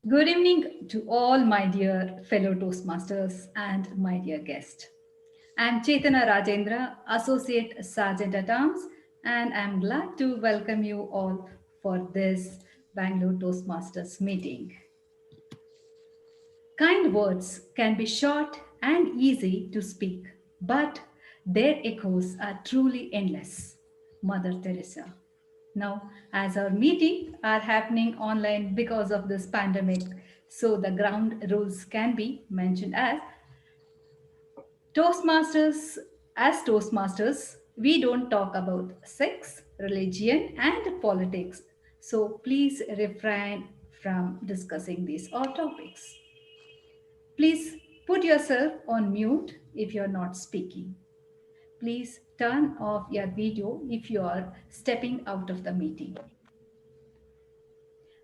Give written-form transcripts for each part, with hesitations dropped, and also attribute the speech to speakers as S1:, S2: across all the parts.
S1: Good evening to all my dear fellow Toastmasters and my dear guest. I'm Chetana Rajendra, Associate Sergeant at Arms, and I'm glad to welcome you all for this Bangalore Toastmasters meeting. Kind words can be short and easy to speak, but their echoes are truly endless. Mother Teresa. Now, as our meeting are happening online because of this pandemic, so the ground rules can be mentioned as Toastmasters. As Toastmasters, we don't talk about sex, religion, and politics. So please refrain from discussing these all topics. Please put yourself on mute if you're not speaking. Please turn off your video if you are stepping out of the meeting.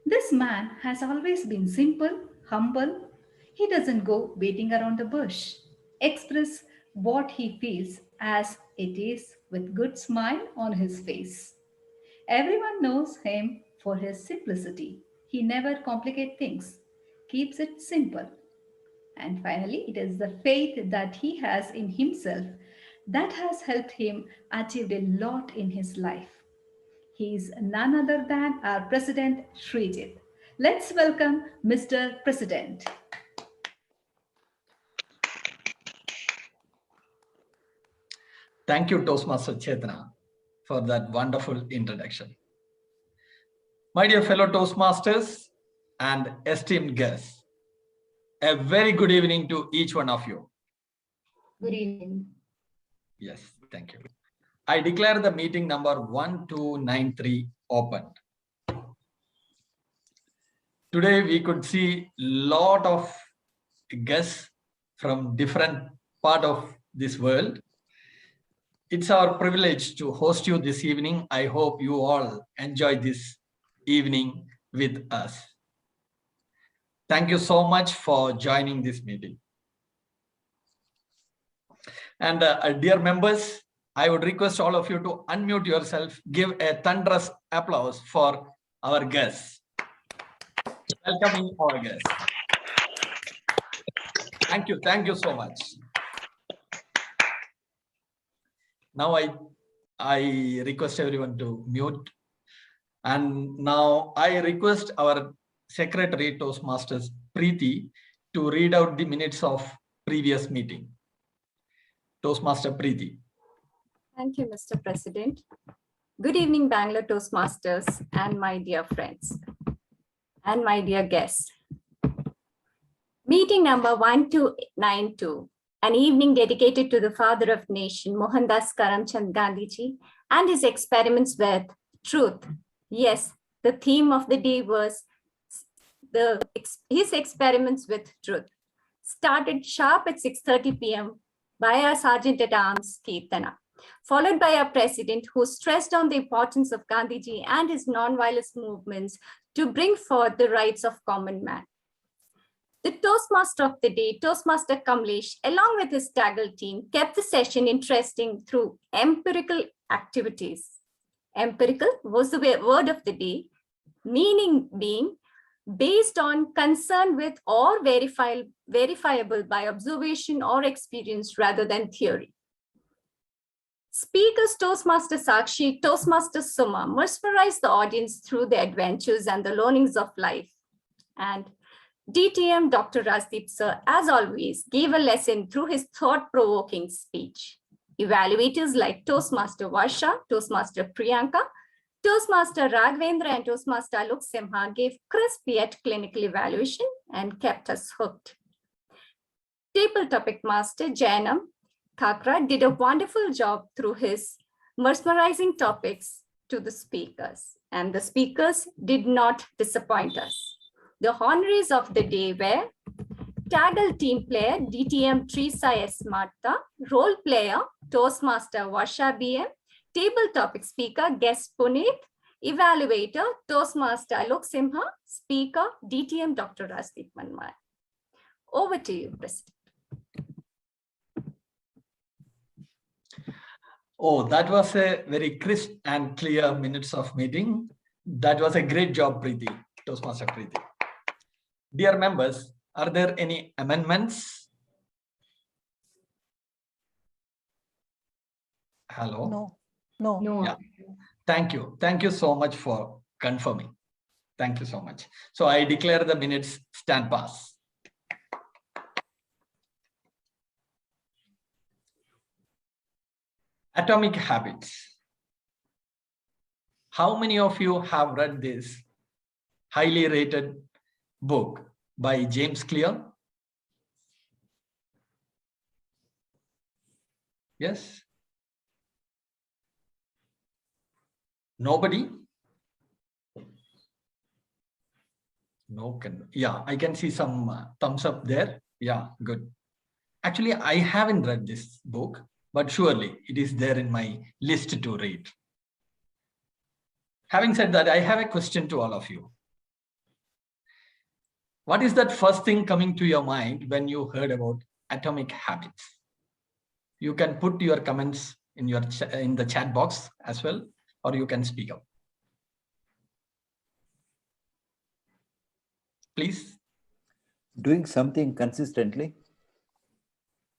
S1: This man has always been simple, humble. He doesn't go beating around the bush. Express what he feels as it is with good smile on his face. Everyone knows him for his simplicity. He never complicates things, keeps it simple. And finally, it is the faith that he has in himself that has helped him achieve a lot in his life. He is none other than our President Srijit. Let's welcome Mr. President.
S2: Thank you, Toastmaster Chetna, for that wonderful introduction. My dear fellow Toastmasters and esteemed guests, a very good evening to each one of you.
S3: Good evening.
S2: Yes, thank you. I declare the meeting number 1293 opened. Today we could see a lot of guests from different part of this world. It's our privilege to host you this evening. I hope you all enjoy this evening with us. Thank you so much for joining this meeting. And dear members, I would request all of you to unmute yourself, give a thunderous applause for our guests. Welcoming our guests. Thank you so much. Now I request everyone to mute. And now I request our Secretary Toastmasters Preeti to read out the minutes of previous meeting. Toastmaster Preeti.
S3: Thank you, Mr. President. Good evening, Bangalore Toastmasters and my dear friends and my dear guests. Meeting number 1292, an evening dedicated to the father of nation, Mohandas Karamchand Gandhiji, and his experiments with truth. Yes, the theme of the day was his experiments with truth. Started sharp at 6:30 p.m. by our Sergeant at Arms, Kirtana, followed by our president, who stressed on the importance of Gandhiji and his non-violence movements to bring forth the rights of common man. The Toastmaster of the day, Toastmaster Kamlesh, along with his Taggle team, kept the session interesting through empirical activities. Empirical was the word of the day, meaning being based on concern with or verifiable by observation or experience rather than theory. Speakers Toastmaster Sakshi, Toastmaster Suma mesmerized the audience through the adventures and the learnings of life. And DTM Dr. Rasdeep sir, as always, gave a lesson through his thought-provoking speech. Evaluators like Toastmaster Varsha, Toastmaster Priyanka, Toastmaster Raghavendra and Toastmaster Alok Simha gave crisp yet clinical evaluation and kept us hooked. Table topic master Jainam Thakra did a wonderful job through his mesmerizing topics to the speakers, and the speakers did not disappoint us. The honorees of the day were Taggle team player DTM Theresa S. Madtha, role player Toastmaster Varsha BM, table topic speaker guest Puneet, evaluator Toastmaster Alok Simha, speaker DTM Dr. Rasdeep Manmar. Over to you, President.
S2: Oh, that was a very crisp and clear minutes of meeting. That was a great job, Preeti, Toastmaster Preeti. Dear members, are there any amendments? Hello?
S4: No, no.
S1: No.
S2: Yeah. Thank you. Thank you so much for confirming. Thank you so much. So I declare the minutes stand pass. Atomic Habits. How many of you have read this highly rated book by James Clear? Yes? Nobody? No, yeah, I can see some thumbs up there. Yeah, good. Actually, I haven't read this book, but surely it is there in my list to read. Having said that, I have a question to all of you. What is that first thing coming to your mind when you heard about atomic habits? You can put your comments in the chat box as well, or you can speak up. Please.
S5: Doing something consistently.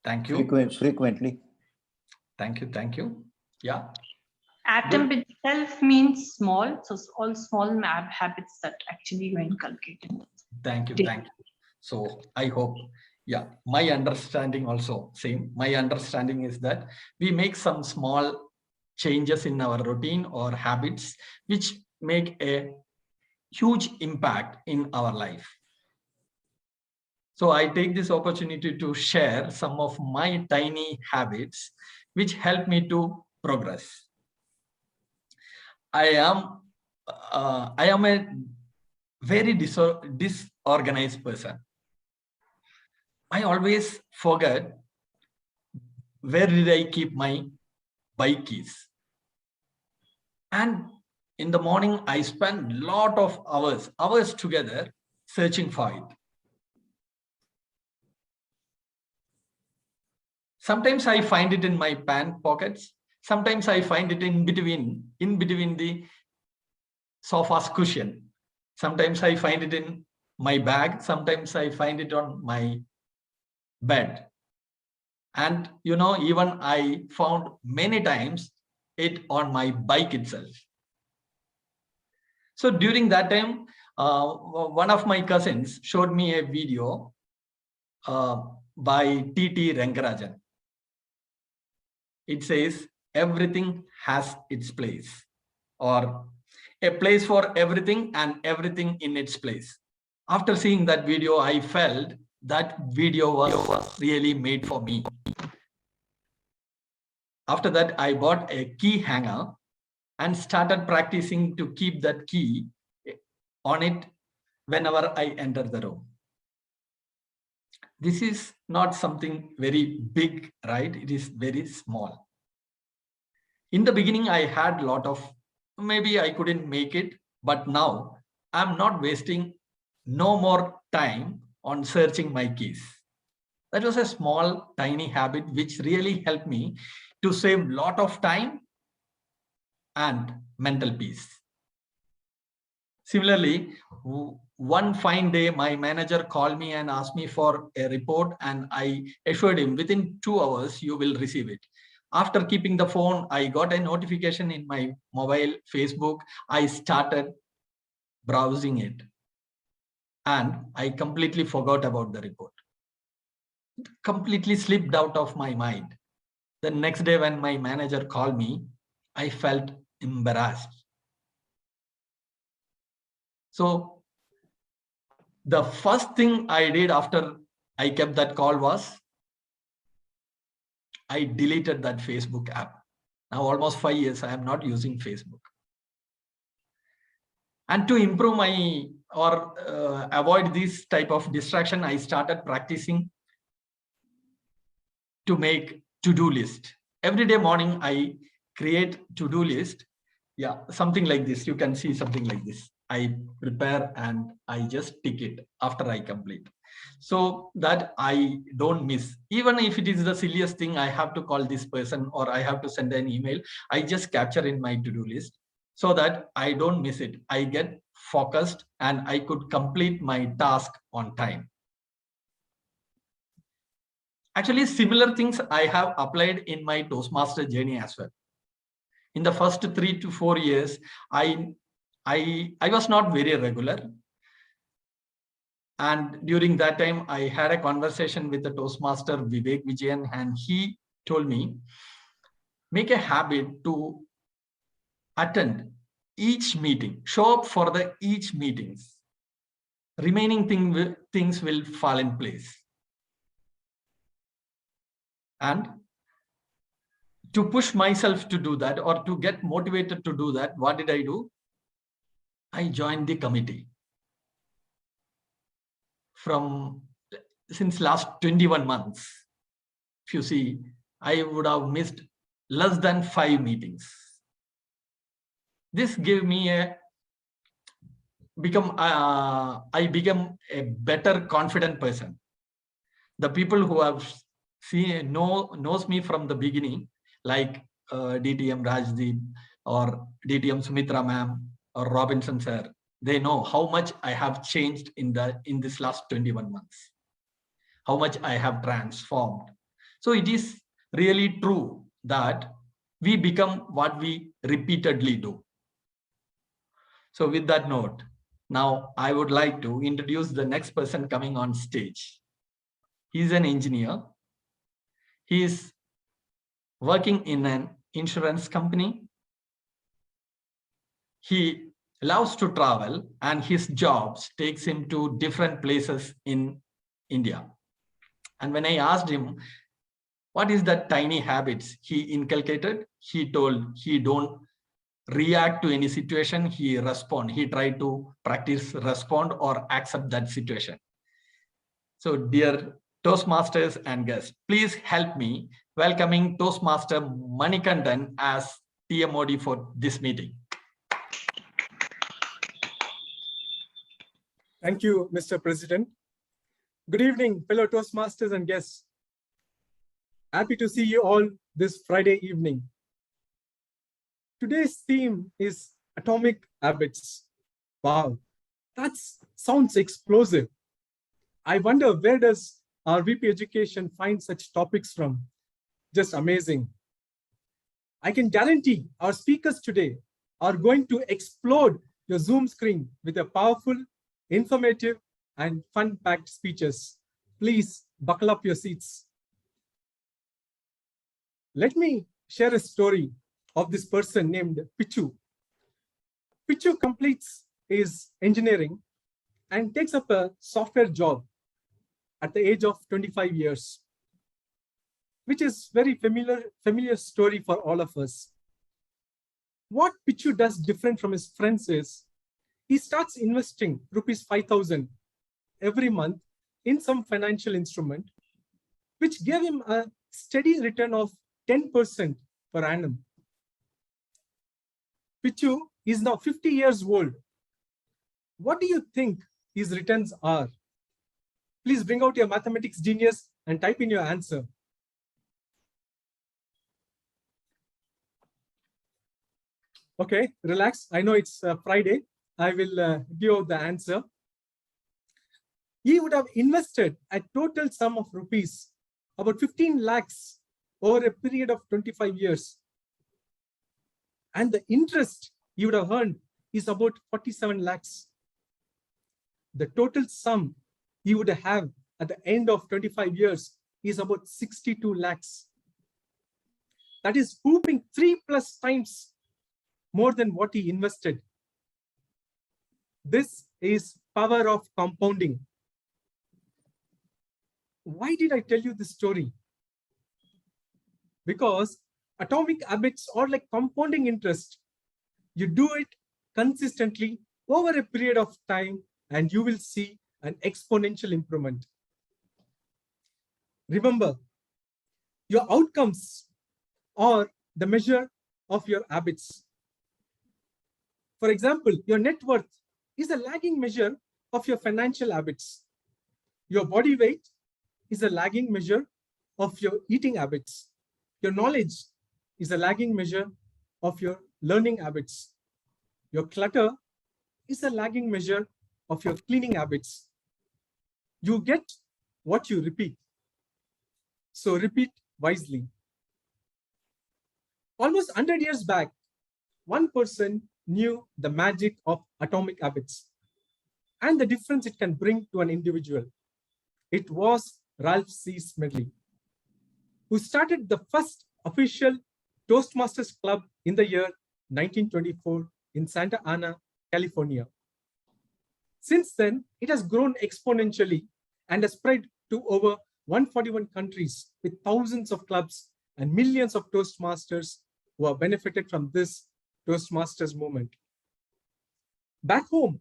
S2: Thank you.
S5: Frequently.
S2: Thank you. Thank you. Yeah.
S6: Atom itself means small, so all small habits that actually you inculcate in it.
S2: Thank you. Thank you. So I hope, yeah, my understanding also same. My understanding is that we make some small changes in our routine or habits, which make a huge impact in our life. So I take this opportunity to share some of my tiny habits, which help me to progress. I am a very disorganized person. I always forget where did I keep my bike keys. And in the morning, I spend a lot of hours together searching for it. Sometimes I find it in my pant pockets. Sometimes I find it in between the sofa's cushion. Sometimes I find it in my bag. Sometimes I find it on my bed. And even I found many times it on my bike itself. So during that time, one of my cousins showed me a video by T.T. Rangarajan. It says, everything has its place, or a place for everything and everything in its place. After seeing that video, I felt that video was really made for me. After that, I bought a key hanger and started practicing to keep that key on it whenever I enter the room. This is not something very big, right? It is very small. In the beginning, I had a lot of, maybe I couldn't make it, but now I'm not wasting no more time on searching my keys. That was a small, tiny habit which really helped me to save a lot of time and mental peace. Similarly, one fine day, my manager called me and asked me for a report, and I assured him within 2 hours, you will receive it. After keeping the phone, I got a notification in my mobile, Facebook. I started browsing it, and I completely forgot about the report. It completely slipped out of my mind. The next day when my manager called me, I felt embarrassed. So the first thing I did after I kept that call was I deleted that Facebook app. Now almost 5 years I am not using Facebook. And to improve my or avoid this type of distraction, I started practicing to make to-do list. Every day morning I create to-do list. Yeah, something like this. You can see something like this. I prepare and I just tick it after I complete, so that I don't miss. Even if it is the silliest thing, I have to call this person or I have to send an email, I just capture in my to-do list so that I don't miss it. I get focused, and I could complete my task on time. Actually, similar things I have applied in my Toastmaster journey as well. In the first 3 to 4 years, I was not very regular. And during that time, I had a conversation with the Toastmaster Vivek Vijayan, and he told me, make a habit to attend each meeting, show up for the each meetings. Remaining things will fall in place. And to push myself to do that, or to get motivated to do that, what did I do? I joined the committee. Since last 21 months, if you see, I would have missed less than 5 meetings. This gave me I become a better confident person. The people who have knows me from the beginning, like DTM Rajdeep or DTM Sumitra ma'am or Robinson sir, they know how much I have changed in this last 21 months, how much I have transformed. So it is really true that we become what we repeatedly do. So with that note, now I would like to introduce the next person coming on stage. He's an engineer. He is working in an insurance company. He loves to travel, and his jobs takes him to different places in India. And when I asked him, what is that tiny habits he inculcated? He told he don't react to any situation, he respond. He tried to practice respond or accept that situation. So dear Toastmasters and guests, please help me welcoming Toastmaster Manikandan as TMOD for this meeting.
S4: Thank you, Mr. President. Good evening, fellow Toastmasters and guests. Happy to see you all this Friday evening. Today's theme is atomic habits. Wow, that sounds explosive. I wonder, where does our VP Education find such topics from? Just amazing. I can guarantee our speakers today are going to explode your Zoom screen with a powerful, informative, and fun-packed speeches. Please buckle up your seats. Let me share a story of this person named Pichu. Pichu completes his engineering and takes up a software job at the age of 25 years, which is very familiar story for all of us. What Pichu does different from his friends is, he starts investing rupees 5,000 every month in some financial instrument, which gave him a steady return of 10% per annum. Pichu is now 50 years old. What do you think his returns are? Please bring out your mathematics genius and type in your answer. Okay, relax. I know it's Friday. I will give out the answer. He would have invested a total sum of rupees, about 15 lakhs over a period of 25 years. And the interest he would have earned is about 47 lakhs. The total sum he would have at the end of 25 years is about 62 lakhs. That is whooping 3+ times more than what he invested. This is power of compounding. Why did I tell you this story? Because atomic habits are like compounding interest. You do it consistently over a period of time, and you will see an exponential improvement. Remember, your outcomes are the measure of your habits. For example, your net worth is a lagging measure of your financial habits. Your body weight is a lagging measure of your eating habits. Your knowledge is a lagging measure of your learning habits. Your clutter is a lagging measure of your cleaning habits. You get what you repeat. So repeat wisely. Almost 100 years back, one person knew the magic of atomic habits and the difference it can bring to an individual. It was Ralph C. Smedley, who started the first official Toastmasters Club in the year 1924 in Santa Ana, California. Since then, it has grown exponentially and has spread to over 141 countries with thousands of clubs and millions of Toastmasters who have benefited from this Toastmasters movement. Back home,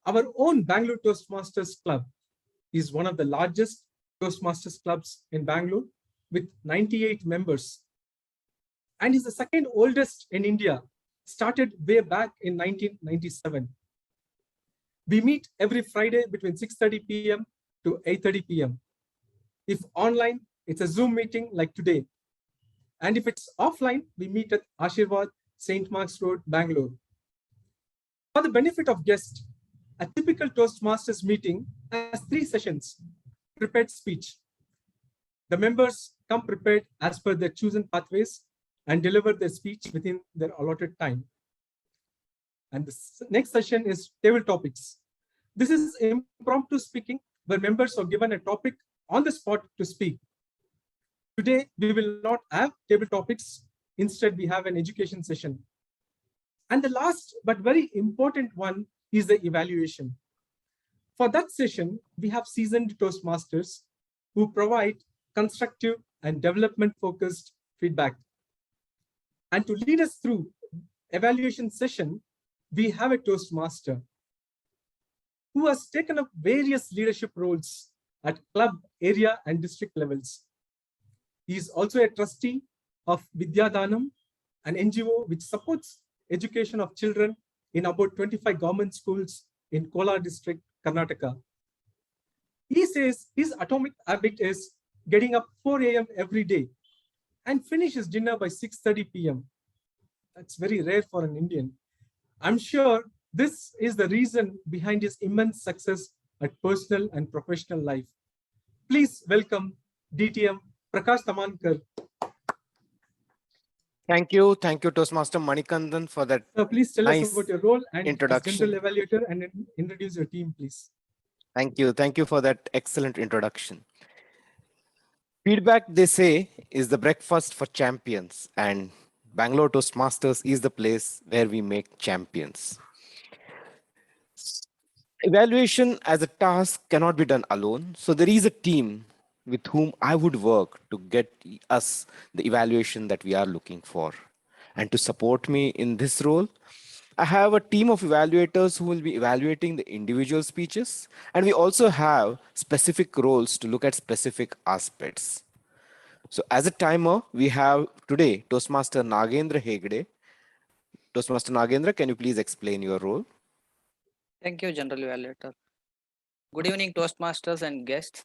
S4: our own Bangalore Toastmasters Club is one of the largest Toastmasters clubs in Bangalore with 98 members and is the second oldest in India, started way back in 1997. We meet every Friday between 6:30 p.m. to 8:30 p.m. If online, it's a Zoom meeting like today. And if it's offline, we meet at Ashirwad, St. Mark's Road, Bangalore. For the benefit of guests, a typical Toastmasters meeting has 3 sessions. Prepared speech. The members come prepared as per their chosen pathways and deliver their speech within their allotted time. And the next session is table topics. This is impromptu speaking where members are given a topic on the spot to speak. Today, we will not have table topics. Instead, we have an education session. And the last but very important one is the evaluation. For that session, we have seasoned Toastmasters who provide constructive and development-focused feedback. And to lead us through evaluation session, we have a Toastmaster who has taken up various leadership roles at club, area, and district levels. He is also a trustee of Vidyadhanam, an NGO which supports education of children in about 25 government schools in Kolar district, Karnataka. He says his atomic habit is getting up 4 a.m. every day and finish his dinner by 6:30 p.m. That's very rare for an Indian. I'm sure this is the reason behind his immense success at personal and professional life. Please welcome DTM Prakash Tamankar.
S7: Thank you, Toastmaster Manikandan, for that.
S4: Please tell
S7: nice
S4: us about your role and
S7: introduction.
S4: as general evaluator, and introduce your team, please.
S7: Thank you for that excellent introduction. Feedback, they say, is the breakfast for champions, and Bangalore Toastmasters is the place where we make champions. Evaluation as a task cannot be done alone, so there is a team with whom I would work to get us the evaluation that we are looking for. And to support me in this role, I have a team of evaluators who will be evaluating the individual speeches, and we also have specific roles to look at specific aspects. So as a timer, we have today Toastmaster Nagendra Hegde. Toastmaster Nagendra, can you please explain your role?
S8: Thank you, General Evaluator. Good evening, Toastmasters and guests.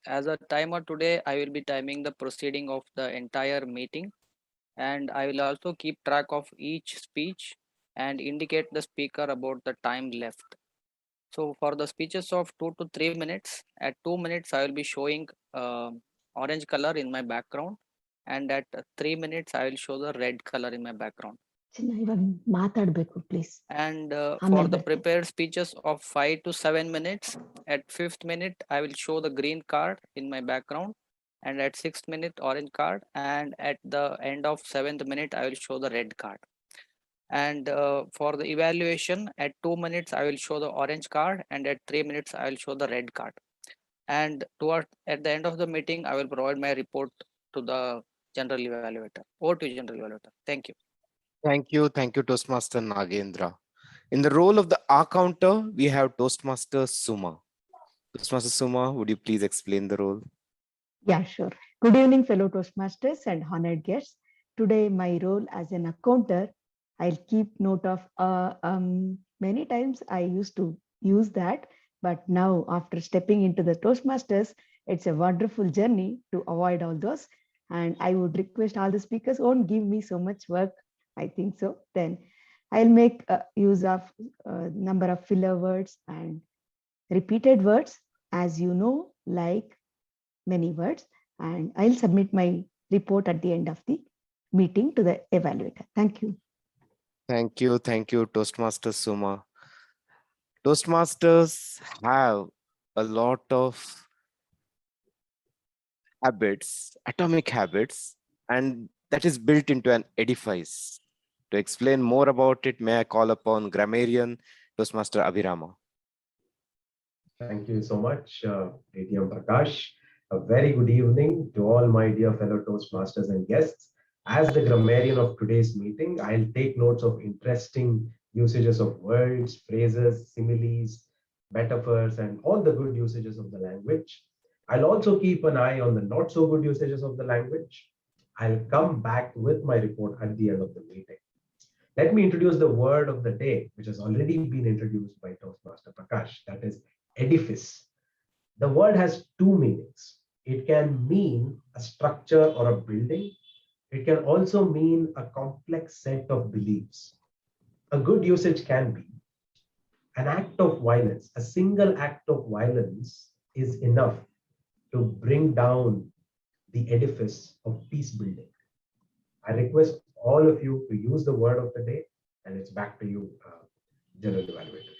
S8: As a timer today, I will be timing the proceeding of the entire meeting, and I will also keep track of each speech and indicate the speaker about the time left. So for the speeches of 2 to 3 minutes, at 2 minutes, I will be showing orange color in my background, and at 3 minutes, I will show the red color in my background.
S9: Please.
S8: And for the prepared speeches of 5 to 7 minutes, at 5th minute, I will show the green card in my background, and at 6th minute, orange card, and at the end of 7th minute, I will show the red card. And for the evaluation, at 2 minutes, I will show the orange card, and at 3 minutes, I will show the red card. And at the end of the meeting, I will provide my report to the General Evaluator. Over to General Evaluator. Thank you.
S7: Thank you, Toastmaster Nagendra. In the role of the R counter, we have Toastmaster Suma. Toastmaster Suma, would you please explain the role?
S9: Yeah, sure. Good evening, fellow Toastmasters and honored guests. Today, my role as an accounter, I'll keep note of many times I used to use that, but now after stepping into the Toastmasters, it's a wonderful journey to avoid all those. And I would request all the speakers won't give me so much work. I think so. Then I'll make use of number of filler words and repeated words, as you know, like many words, and I'll submit my report at the end of the meeting to the evaluator. Thank you.
S7: Thank you, Toastmaster Suma. Toastmasters have a lot of habits, atomic habits, and that is built into an edifice. To explain more about it, may I call upon grammarian Toastmaster Abhirama.
S10: Thank you so much, ATM Prakash. A very good evening to all my dear fellow Toastmasters and guests. As the grammarian of today's meeting, I'll take notes of interesting usages of words, phrases, similes, metaphors, and all the good usages of the language. I'll also keep an eye on the not so good usages of the language. I'll come back with my report at the end of the meeting. Let me introduce the word of the day, which has already been introduced by Toastmaster Prakash, that is edifice. The word has two meanings. It can mean a structure or a building. It can also mean a complex set of beliefs. A good usage can be an act of violence. A single act of violence is enough to bring down the edifice of peace building. I request all of you to use the word of the day, and it's back to you, General Evaluator.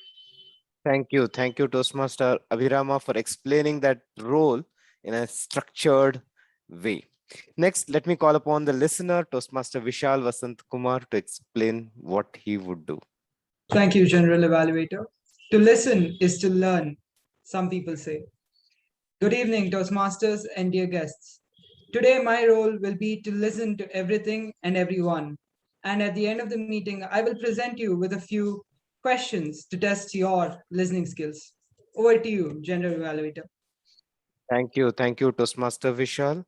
S7: Thank you, Toastmaster Abhirama, for explaining that role in a structured way. Next, let me call upon the listener, Toastmaster Vishal Vasant Kumar, to explain what he would do.
S11: Thank you, General Evaluator. To listen is to learn, some people say. Good evening, Toastmasters and dear guests. Today, my role will be to listen to everything and everyone. And at the end of the meeting, I will present you with a few questions to test your listening skills. Over to you, General Evaluator.
S7: Thank you, Toastmaster Vishal.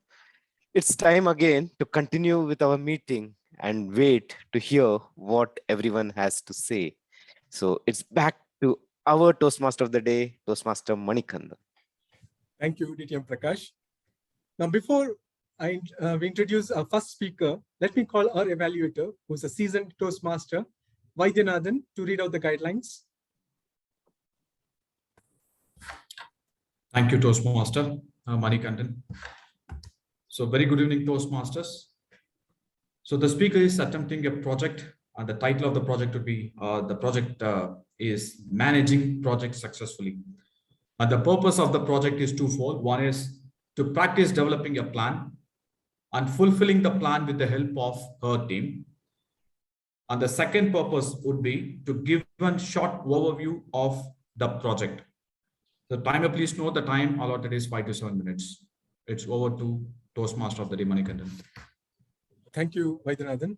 S7: It's time again to continue with our meeting and wait to hear what everyone has to say. So it's back to our Toastmaster of the day, Toastmaster Manikanda.
S4: Thank you, DTM Prakash. Now, before we introduce our first speaker, let me call our evaluator, who's a seasoned Toastmaster, Vaidyanathan, to read out the guidelines.
S12: Thank you, Toastmaster Manikandan. So very good evening, Toastmasters. So the speaker is attempting a project, and the title of the project would be, the project is Managing Projects Successfully. And the purpose of the project is twofold. One is to practice developing a plan and fulfilling the plan with the help of her team. And the second purpose would be to give a short overview of the project. The timer, please note the time allotted is 5 to 7 minutes. It's over to Toastmaster of the day, Manikandan.
S4: Thank you, Vaidyanathan.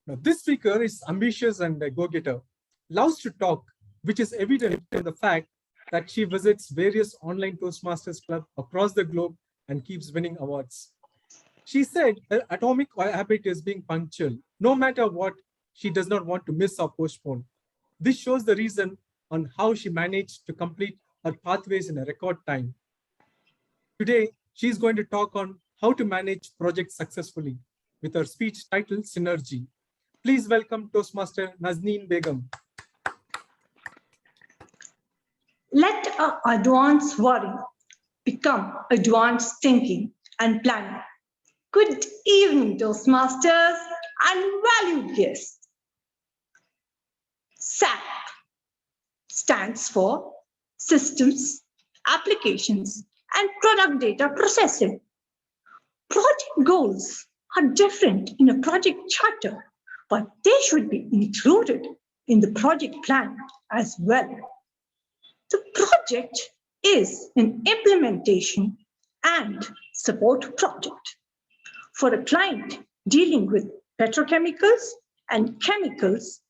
S4: Now, this speaker is ambitious and a go-getter, loves to talk, which is evident from the fact that she visits various online Toastmasters Club across the globe and keeps winning awards. She said her atomic habit is being punctual. No matter what, she does not want to miss or postpone. This shows the reason on how she managed to complete her pathways in a record time. Today, she is going to talk on how to manage projects successfully with her speech titled Synergy. Please welcome Toastmaster Nazneen Begum.
S6: Let advanced worry become advanced thinking and planning. Good evening, Toastmasters and valued guests. SAP stands for Systems, Applications, and Product Data Processing. Project goals are different in a project charter, but they should be included in the project plan as well. The project is an implementation and support project for a client dealing with petrochemicals and chemicals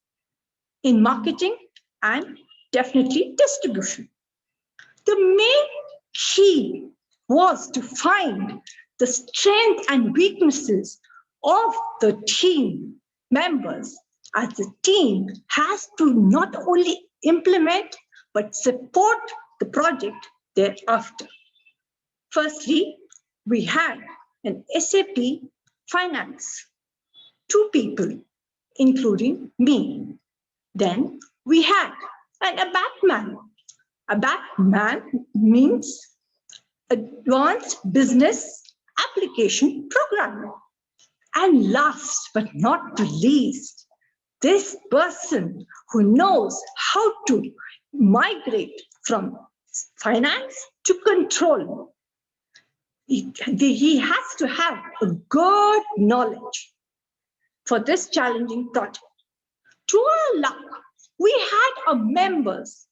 S6: in marketing and definitely distribution. The main key was to find the strength and weaknesses of the team members, as the team has to not only implement but support the project thereafter. Firstly, we had an SAP finance, 2 people
S13: including me. Then we had a Batman. A Batman means advanced business application programmer. And last but not the least, this person who knows how to migrate from finance to control. He has to have a good knowledge for this challenging project. To our luck, we had members,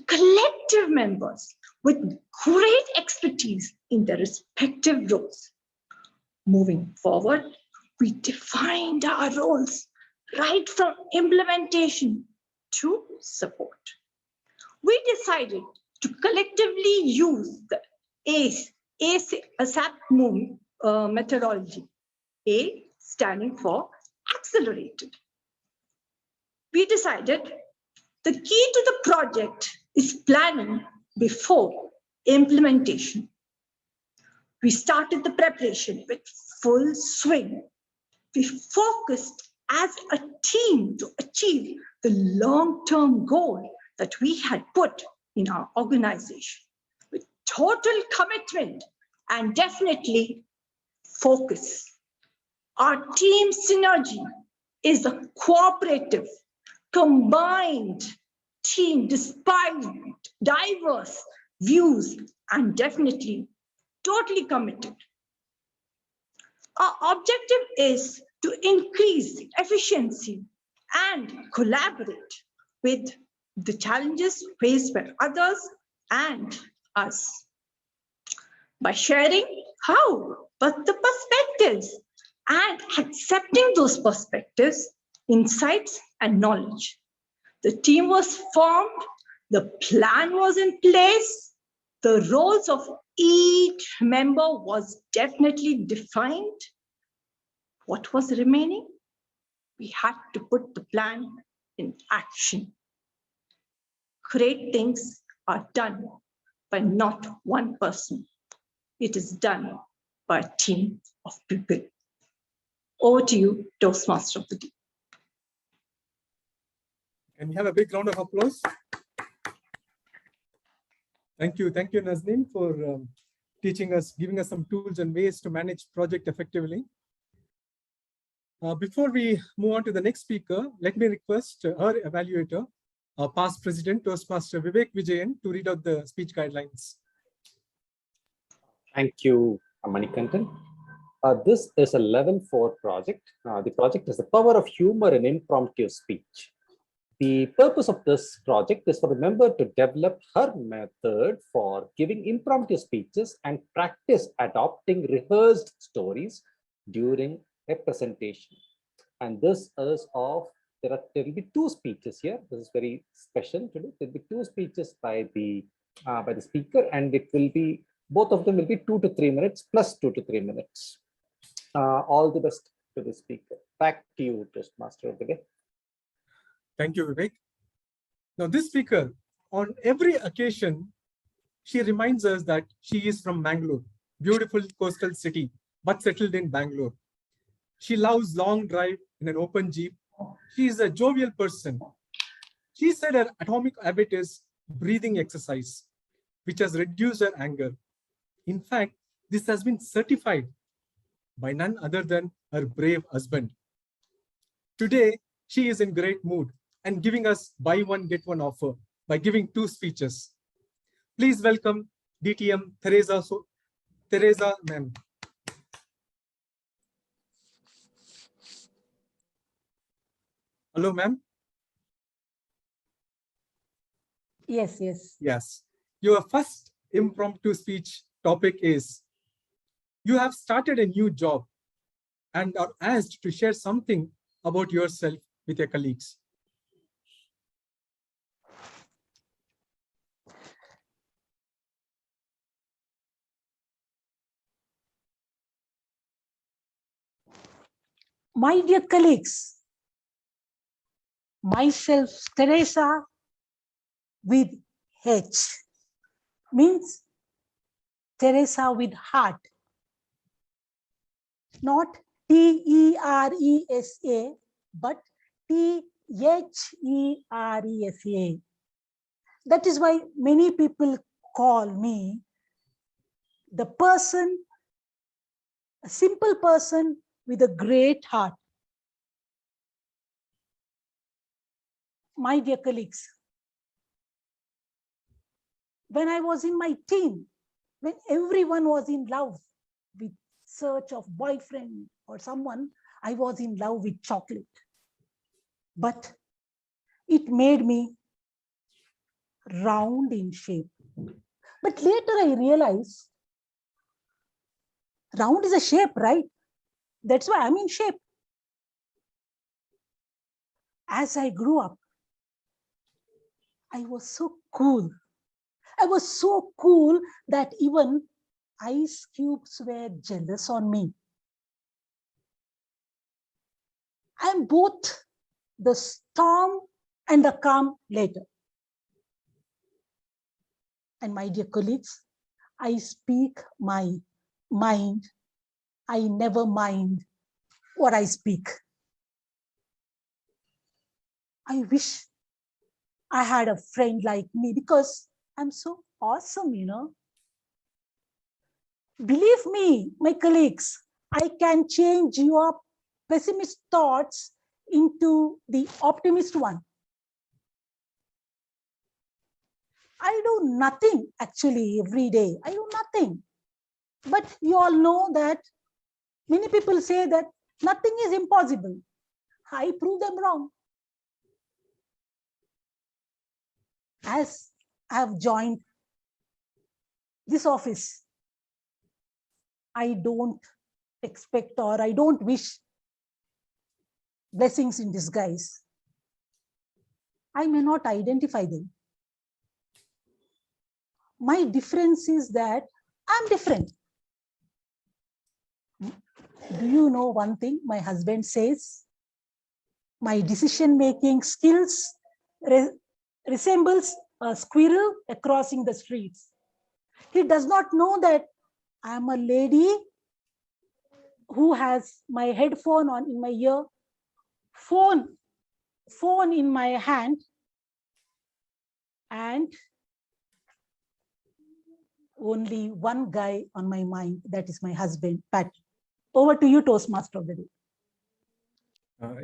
S13: collective members with great expertise in their respective roles. Moving forward, we defined our roles right from implementation to support. We decided to collectively use the ASAP methodology, A standing for accelerated. We decided the key to the project is planning before implementation. We started the preparation with full swing. We focused as a team to achieve the long-term goal that we had put in our organization with total commitment and definitely focus. Our team synergy is a cooperative, combined team despite diverse views and definitely totally committed. Our objective is to increase efficiency and collaborate with the challenges faced by others and us. By sharing how, but the perspectives and accepting those perspectives, insights, and knowledge. The team was formed, the plan was in place, the roles of each member was definitely defined. What was remaining? We had to put the plan in action. Great things are done by not one person. It is done by a team of people. Over to you, Toastmaster of the Day.
S4: Can we have a big round of applause? Thank you, Nazneen, for teaching us, giving us some tools and ways to manage project effectively. Before we move on to the next speaker, let me request our evaluator, our past president, Toastmaster Vivek Vijayan, to read out the speech guidelines.
S14: Thank you, Manikantan. This is a level 4 project. The project is the power of humor in impromptu speech. The purpose of this project is for the member to develop her method for giving impromptu speeches and practice adopting rehearsed stories during a presentation. And this is of, there will be 2 speeches here. This is very special today. There will be 2 speeches by the speaker, and it will be, both of them will be 2 to 3 minutes plus 2 to 3 minutes. All the best to the speaker. Back to you, Toastmaster of the Day.
S4: Thank you, Vivek. Now, this speaker, on every occasion, she reminds us that she is from Bangalore, beautiful coastal city, but settled in Bangalore. She loves long drive in an open jeep. She is a jovial person. She said her atomic habit is breathing exercise, which has reduced her anger. In fact, this has been certified by none other than her brave husband. Today, she is in great mood and giving us buy one, get one offer by giving 2 speeches. Please welcome DTM Theresa. Theresa, ma'am. Hello, ma'am.
S15: Yes, yes.
S4: Yes. Your first impromptu speech topic is, you have started a new job and are asked to share something about yourself with your colleagues.
S15: My dear colleagues, myself, Theresa, with H, means Theresa with heart, not Teresa, but Theresa. That is why many people call me the person, a simple person with a great heart. My dear colleagues, when I was in my teen, when everyone was in love with search of boyfriend or someone, I was in love with chocolate. But it made me round in shape. But later I realized round is a shape, right? That's why I'm in shape. As I grew up, I was so cool. I was so cool that even ice cubes were jealous on me. I'm both the storm and the calm later. And my dear colleagues, I speak my mind. I never mind what I speak. I wish I had a friend like me because I'm so awesome, you know. Believe me, my colleagues, I can change your pessimist thoughts into the optimist one. I do nothing actually every day. I do nothing. But you all know that many people say that nothing is impossible. I prove them wrong. As I have joined this office, I don't expect or I don't wish blessings in disguise. I may not identify them. My difference is that I'm different. Do you know one thing my husband says? My decision-making skills resembles a squirrel crossing the streets. He does not know that I'm a lady who has my headphone on in my ear, phone in my hand, and only one guy on my mind, that is my husband, Pat. Over to you, Toastmaster of the day.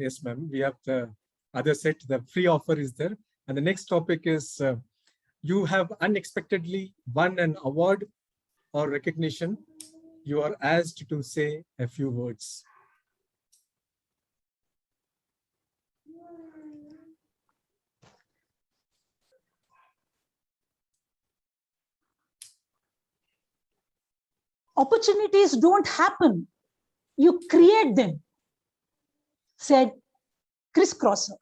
S4: Yes, ma'am. We have the other set, the free offer is there. And the next topic is you have unexpectedly won an award or recognition. You are asked to say a few words.
S15: Opportunities don't happen. You create them, said Chris Crosser.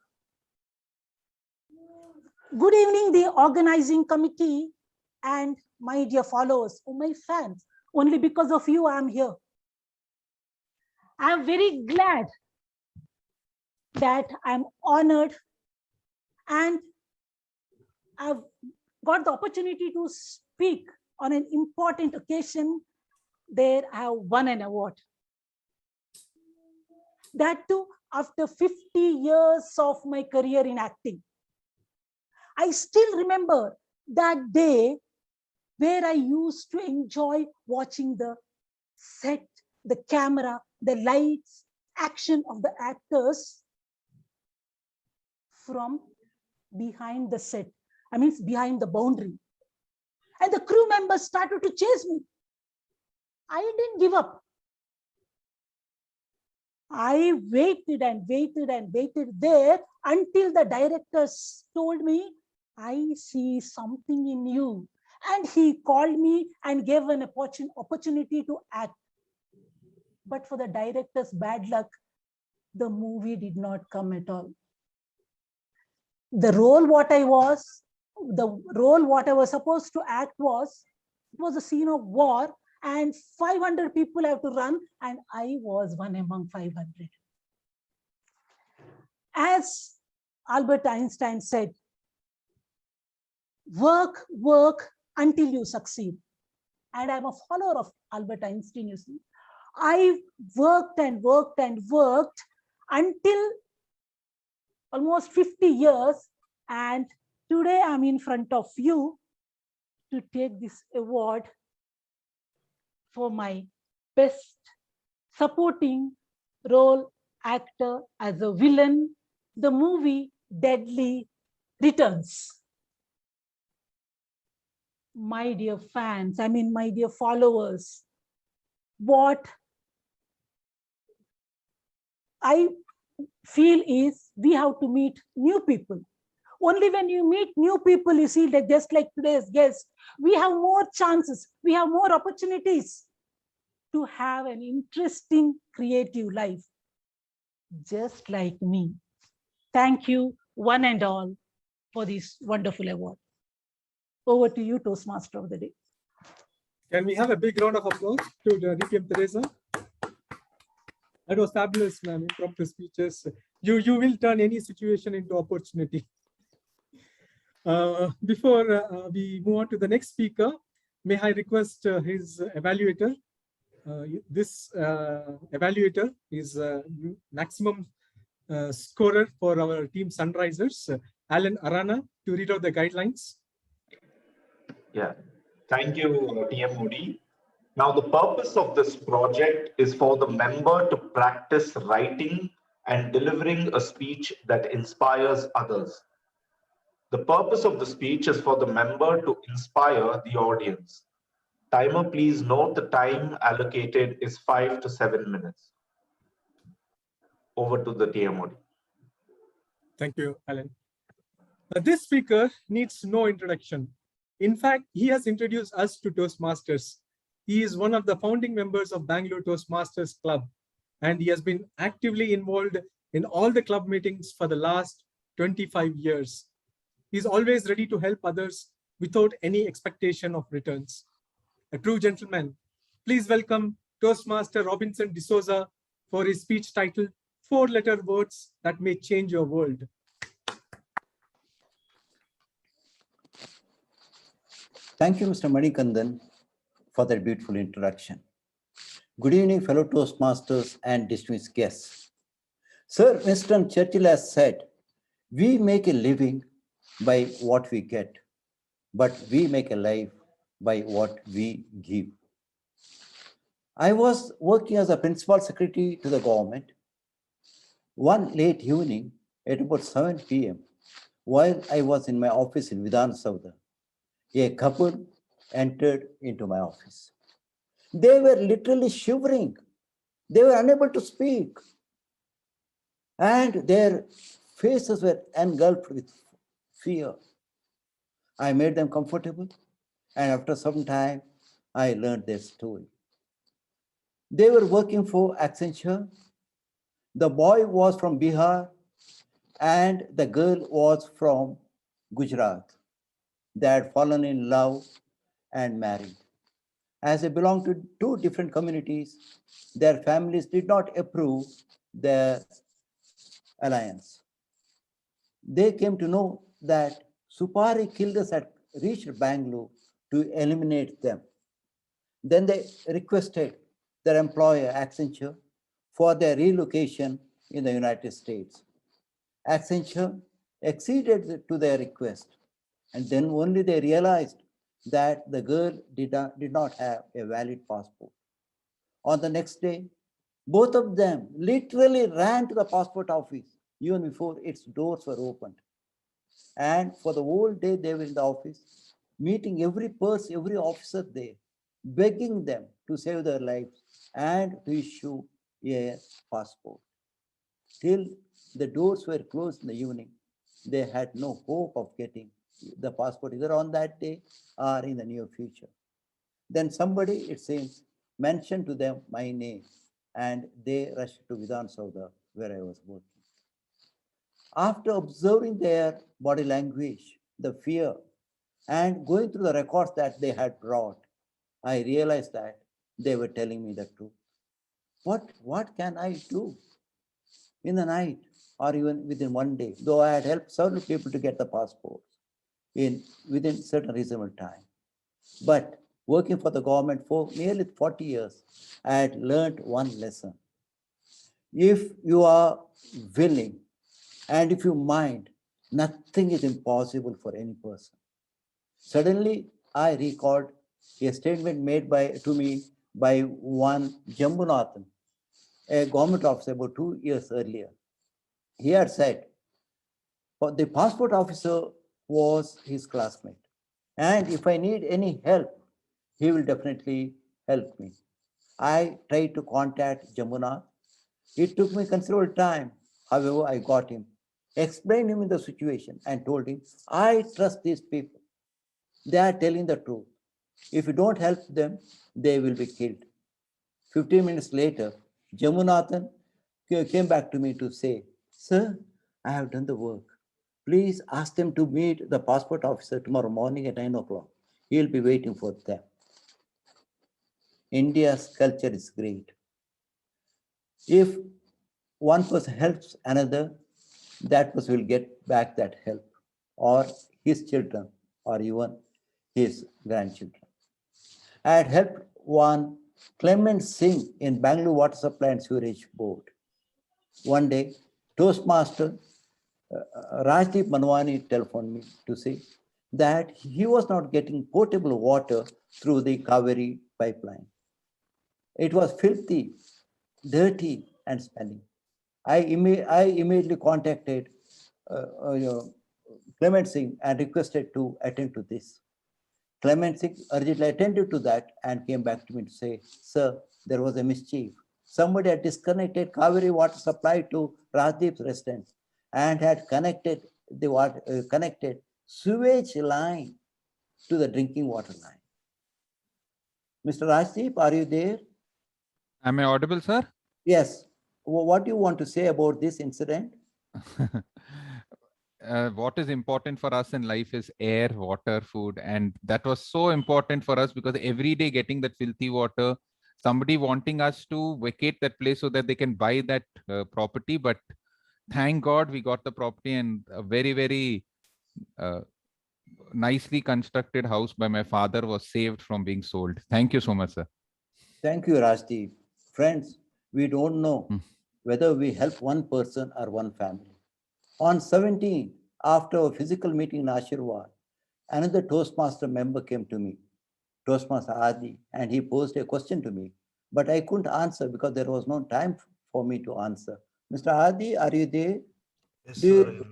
S15: Good evening, the organizing committee and my dear followers, my fans. Only because of you, I'm here. I'm very glad that I'm honored and I've got the opportunity to speak on an important occasion. There I have won an award. That too, after 50 years of my career in acting. I still remember that day where I used to enjoy watching the set, the camera, the lights, action of the actors from behind the set. I mean, behind the boundary. And the crew members started to chase me. I didn't give up. I waited and waited and waited there until the directors told me, I see something in you. And he called me and gave an opportunity to act. But for the director's bad luck, the movie did not come at all. The role what I was supposed to act was, it was a scene of war and 500 people have to run and I was one among 500. As Albert Einstein said, work until you succeed. And I'm a follower of Albert Einstein, you see. I worked and worked and worked until almost 50 years. And today I'm in front of you to take this award for my best supporting role actor as a villain, the movie Deadly Returns. My dear fans, my dear followers, what I feel is we have to meet new people. Only when you meet new people, you see that just like today's guest, we have more chances, we have more opportunities to have an interesting creative life, just like me. Thank you, one and all, for this wonderful award. Over to you, Toastmaster of the Day.
S4: Can we have a big round of applause to the DTM Theresa? That was fabulous, ma'am. Impromptu speeches. You will turn any situation into opportunity. Before we move on to the next speaker, may I request his evaluator. This evaluator is maximum scorer for our team Sunrisers, Alan Arana, to read out the guidelines.
S16: Yeah, thank you, TMOD. Now, the purpose of this project is for the member to practice writing and delivering a speech that inspires others. The purpose of the speech is for the member to inspire the audience. Timer, please note the time allocated is 5 to 7 minutes. Over to the TMOD.
S4: Thank you, Alan. This speaker needs no introduction. In fact, he has introduced us to Toastmasters. He is one of the founding members of Bangalore Toastmasters Club, and he has been actively involved in all the club meetings for the last 25 years. He's always ready to help others without any expectation of returns. A true gentleman. Please welcome Toastmaster Robinson D'Souza for his speech titled 4-letter words that may change your world.
S5: Thank you, Mr. Manikandan, for that beautiful introduction. Good evening, fellow Toastmasters and distinguished guests. Sir Winston Churchill has said, "We make a living by what we get, but we make a life by what we give." I was working as a principal secretary to the government. One late evening at about 7 p.m., while I was in my office in Vidhan Saudha, a couple entered into my office. They were literally shivering. They were unable to speak. And their faces were engulfed with fear. I made them comfortable. And after some time, I learned their story. They were working for Accenture. The boy was from Bihar and the girl was from Gujarat. They had fallen in love and married. As they belonged to two different communities, their families did not approve their alliance. They came to know that Supari killers had reached Bangalore to eliminate them. Then they requested their employer, Accenture, for their relocation in the United States. Accenture acceded to their request, and then only they realized that the girl did not have a valid passport. On the next day, both of them literally ran to the passport office even before its doors were opened. And for the whole day they were in the office, meeting every person, every officer there, begging them to save their lives and to issue a passport. Till the doors were closed in the evening, they had no hope of getting the passport either on that day or in the near future. Then somebody, it seems, mentioned to them my name, and they rushed to Vidhan Saudha, where I was working. After observing their body language, the fear, and going through the records that they had brought, I realized that they were telling me the truth. What can I do in the night or even within one day, though I had helped several people to get the passports within certain reasonable time. But working for the government for nearly 40 years, I had learned one lesson. If you are willing And if you mind, nothing is impossible for any person. Suddenly, I recalled a statement made to me by one Jambunathan, a government officer about 2 years earlier. He had said, the passport officer was his classmate. And if I need any help, he will definitely help me. I tried to contact Jamuna. It took me considerable time. However, I got him, explained him in the situation, and told him, I trust these people. They are telling the truth. If you don't help them, they will be killed. 15 minutes later, Jamunathan came back to me to say, Sir, I have done the work. Please ask them to meet the passport officer tomorrow morning at 9 o'clock. He'll be waiting for them. India's culture is great. If one person helps another, that person will get back that help, or his children, or even his grandchildren. I had helped one Clement Singh in Bangalore Water Supply and Sewerage Board. One day, Toastmaster Rajdeep Manwani telephoned me to say that he was not getting potable water through the Kaveri pipeline. It was filthy, dirty, and smelling. I immediately contacted Clement Singh and requested to attend to this. Clement Singh urgently attended to that and came back to me to say, Sir, there was a mischief. Somebody had disconnected Kaveri water supply to Rajdeep's residence and had connected the water, connected sewage line to the drinking water line. Mr. Rajdeep, are you there?
S17: Am I audible, sir?
S5: Yes. What do you want to say about this incident?
S17: What is important for us in life is air, water, food. And that was so important for us because every day getting that filthy water, somebody wanting us to vacate that place so that they can buy that property. But thank God we got the property, and a very, very nicely constructed house by my father was saved from being sold. Thank you so much, sir.
S5: Thank you, Rajdeep. Friends, we don't know whether we help one person or one family. On 17, after a physical meeting in Ashirwad, another Toastmaster member came to me, Toastmaster Adi, and he posed a question to me, but I couldn't answer because there was no time for me to answer. Mr. Adi, are you there?
S18: Yes, sir.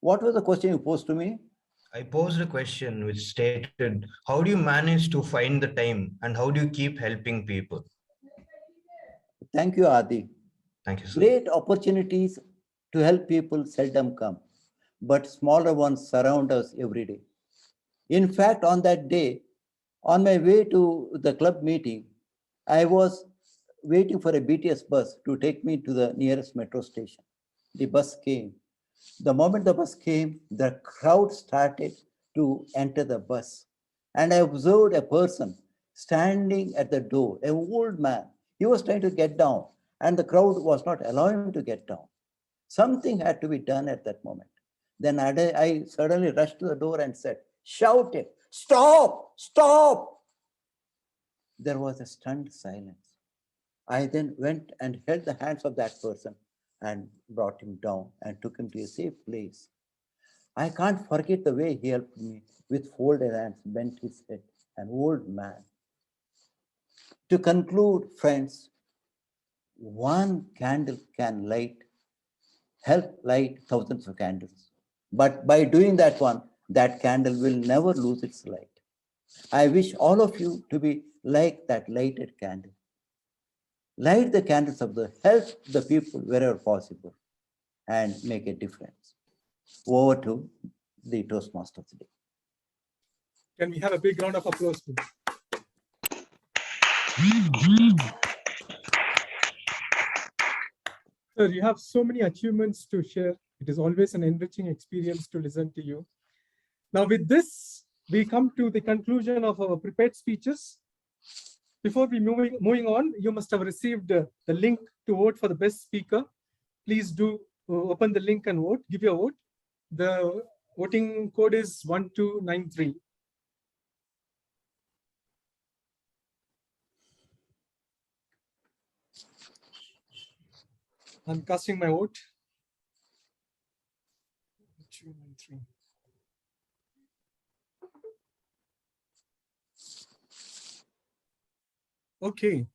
S5: What was the question you posed to me?
S18: I posed a question which stated, how do you manage to find the time and how do you keep helping people?
S5: Thank you, Adi.
S18: Thank you, sir.
S5: Great opportunities to help people seldom come, but smaller ones surround us every day. In fact, on that day, on my way to the club meeting, I was waiting for a BTS bus to take me to the nearest metro station. The bus came. The moment the bus came, the crowd started to enter the bus. And I observed a person standing at the door, an old man. He was trying to get down, and the crowd was not allowing him to get down. Something had to be done at that moment. Then I suddenly rushed to the door and said, shouted, stop, stop. There was a stunned silence. I then went and held the hands of that person and brought him down and took him to a safe place. I can't forget the way he helped me with folded hands, bent his head, an old man. To conclude, friends, one candle can help light thousands of candles. But by doing that one, that candle will never lose its light. I wish all of you to be like that lighted candle. Light the candles of the help the people wherever possible and make a difference. Over to the Toastmasters today.
S4: Can we have a big round of applause, please? Sir, you have so many achievements to share. It is always an enriching experience to listen to you. Now, with this, we come to the conclusion of our prepared speeches. Before we moving on, you must have received the link to vote for the best speaker. Please do open the link and vote. Give your vote. The voting code is 1293. I'm casting my vote. Okay.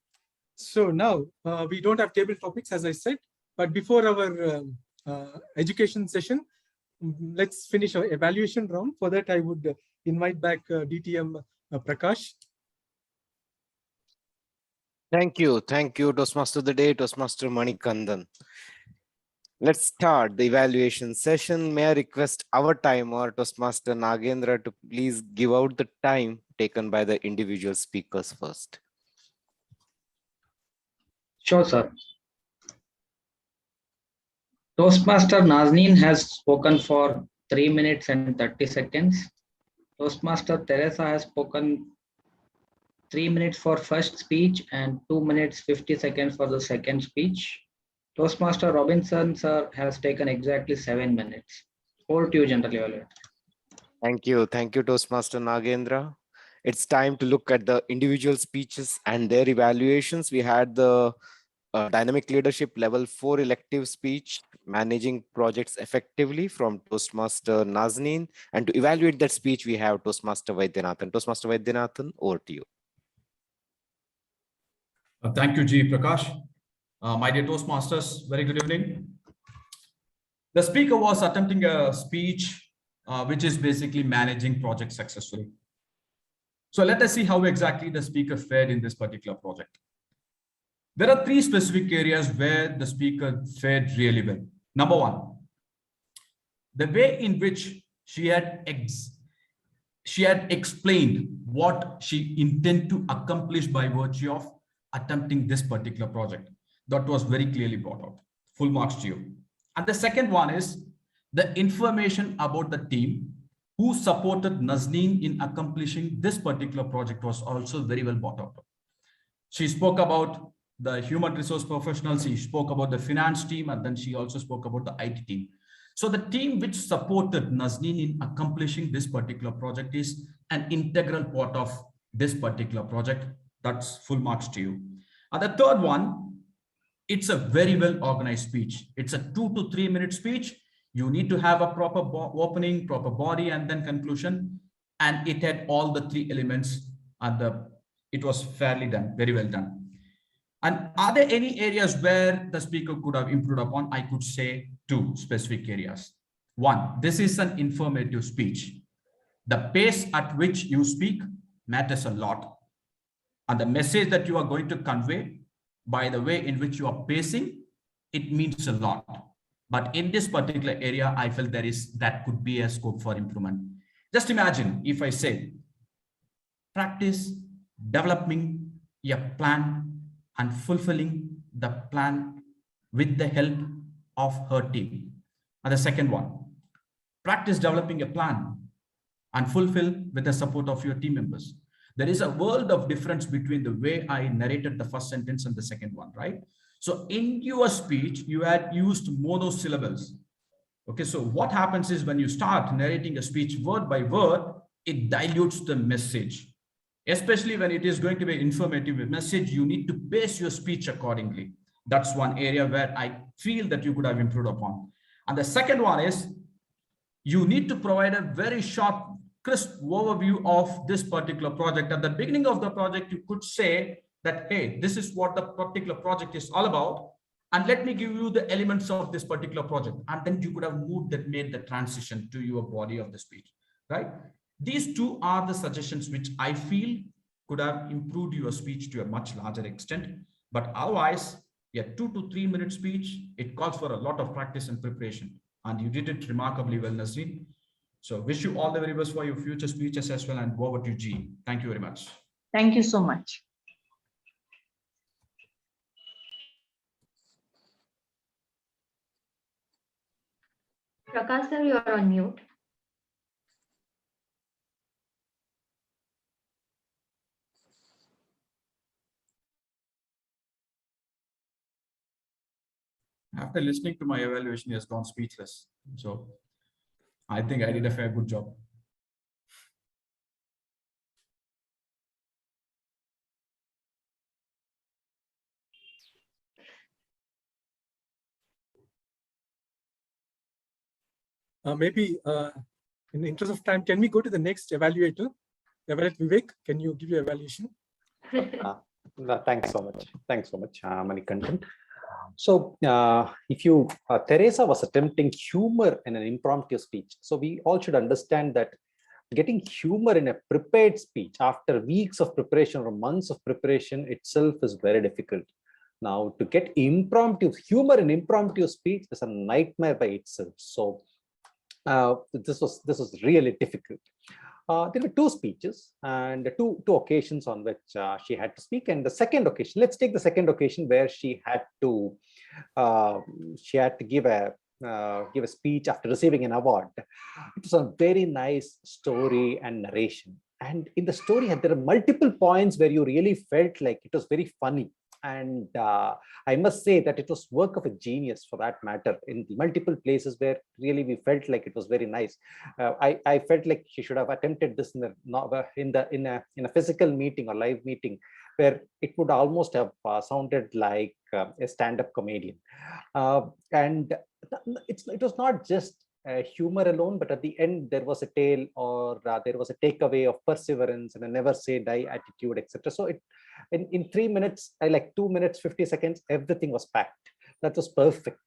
S4: So now we don't have table topics, as I said, but before our education session, let's finish our evaluation round. For that, I would invite back DTM Prakash.
S7: Thank you, Toastmaster of the Day, Toastmaster Manikandan. Let's start the evaluation session. May I request our timer, Toastmaster Nagendra, to please give out the time taken by the individual speakers first.
S19: Sure, sir. Toastmaster Nazneen has spoken for 3 minutes and 30 seconds. Toastmaster Theresa has spoken 3 minutes for first speech and 2 minutes 50 seconds for the second speech. Toastmaster Robinson, sir, has taken exactly 7 minutes. Over to you, General Evaluator.
S7: Thank you, Toastmaster Nagendra. It's time to look at the individual speeches and their evaluations. We had the Dynamic Leadership Level 4 elective speech, Managing Projects Effectively from Toastmaster Nazneen. And to evaluate that speech, we have Toastmaster Vaidyanathan. Toastmaster Vaidyanathan, over to you.
S12: Thank you, G. Prakash. My dear Toastmasters, very good evening. The speaker was attempting a speech which is basically managing projects successfully. So let us see how exactly the speaker fared in this particular project. There are 3 specific areas where the speaker fared really well. Number 1, the way in which she had explained what she intended to accomplish by virtue of attempting this particular project. That was very clearly brought out. Full marks to you. And the second one is the information about the team who supported Nazneen in accomplishing this particular project was also very well brought out. She spoke about the human resource professionals, she spoke about the finance team, and then she also spoke about the IT team. So the team which supported Nazneen in accomplishing this particular project is an integral part of this particular project. That's full marks to you. And the third one, it's a very well organized speech. It's a 2 to 3 minute speech. You need to have a proper opening, proper body, and then conclusion. And it had all the 3 elements, and it was fairly done, very well done. And are there any areas where the speaker could have improved upon? I could say 2 specific areas. 1, this is an informative speech. The pace at which you speak matters a lot. And the message that you are going to convey by the way in which you are pacing, it means a lot. But in this particular area, I felt that could be a scope for improvement. Just imagine if I say, practice developing a plan and fulfilling the plan with the help of her team. And the second one, practice developing a plan and fulfill with the support of your team members. There is a world of difference between the way I narrated the first sentence and the second one, right? So in your speech, you had used monosyllables. Okay, so what happens is when you start narrating a speech word by word, it dilutes the message. Especially when it is going to be an informative message, you need to base your speech accordingly. That's one area where I feel that you could have improved upon. And the second one is you need to provide a very short, crisp overview of this particular project. At the beginning of the project, you could say that, hey, this is what the particular project is all about. And let me give you the elements of this particular project. And then you could have made the transition to your body of the speech, right? These 2 are the suggestions which I feel could have improved your speech to a much larger extent. But otherwise, a 2 to 3 minute speech, it calls for a lot of practice and preparation. And you did it remarkably well, Nazneen. So wish you all the very best for your future speeches as well. And over to you, G. Thank you very much.
S6: Thank you so much.
S20: Prakash sir, you are on mute.
S12: After listening to my evaluation, he has gone speechless. So I think I did a fair good job.
S4: Maybe in the interest of time, can we go to the next evaluator? Evaluate Vivek, can you give your evaluation?
S14: Thanks so much. Thanks so much, Manikandan. So if you, Theresa was attempting humor in an impromptu speech. So we all should understand that getting humor in a prepared speech after weeks of preparation or months of preparation itself is very difficult. Now, to get impromptu humor in impromptu speech is a nightmare by itself. So this was really difficult. There were two speeches and two occasions on which she had to speak. And the second occasion, let's take the second occasion where she had to give a speech after receiving an award. It was a very nice story and narration. And in the story, there are multiple points where you really felt like it was very funny. And I must say that it was work of a genius for that matter, in multiple places where really we felt like it was very nice. I felt like she should have attempted this in a physical meeting or live meeting, where it would almost have sounded like a stand-up comedian. And it was not just humor alone, but at the end there was a tale, or there was a takeaway of perseverance and a never say die attitude, etc. So in 3 minutes, like 2 minutes 50 seconds, everything was packed. That was perfect.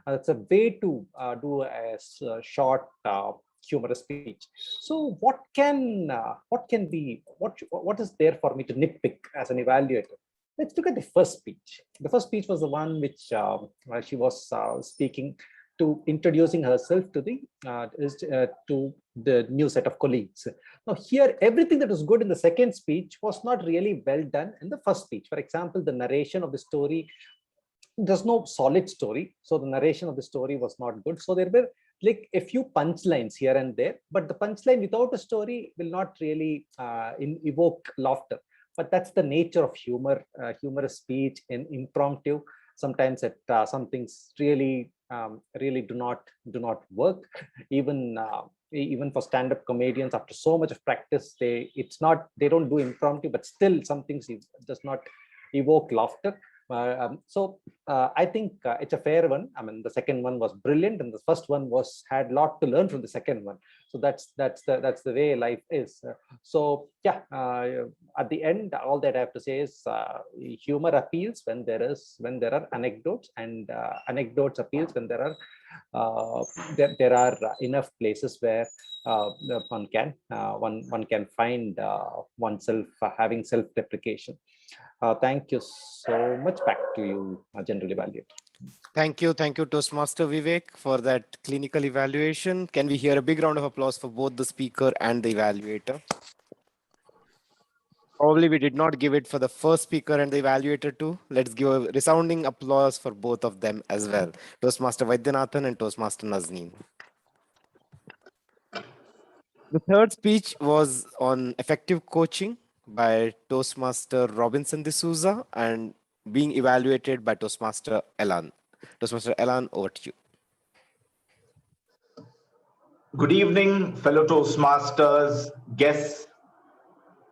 S14: It's a way to do a short humorous speech. So what is there for me to nitpick as an evaluator? Let's look at the first speech. The first speech was the one which she was speaking to, introducing herself to the new set of colleagues. Now here, everything that was good in the second speech was not really well done in the first speech. For example, the narration of the story, there's no solid story, so the narration of the story was not good. So there were like a few punchlines here and there, but the punchline without a story will not really evoke laughter. But that's the nature of humor, humorous speech in impromptu. Sometimes some things really do not work. Even for stand-up comedians, after so much of practice, they don't do impromptu, but still some things does not evoke laughter. I think it's a fair one. I mean, the second one was brilliant, and the first one had a lot to learn from the second one. So that's the way life is. So yeah, at the end, all that I have to say is humor appeals when there are anecdotes, and anecdotes appeals when there are enough places where one can find oneself having self-deprecation. Thank you so much. Back to you, General Evaluator.
S7: Thank you, Toastmaster Vivek, for that clinical evaluation. Can we hear a big round of applause for both the speaker and the evaluator? Probably we did not give it for the first speaker and the evaluator too. Let's give a resounding applause for both of them as well. Toastmaster Vaidyanathan and Toastmaster Nazneen. The third speech was on effective coaching by Toastmaster Robinson D'Souza and being evaluated by Toastmaster Elan. Toastmaster Elan, over to you.
S16: Good evening, fellow Toastmasters, guests,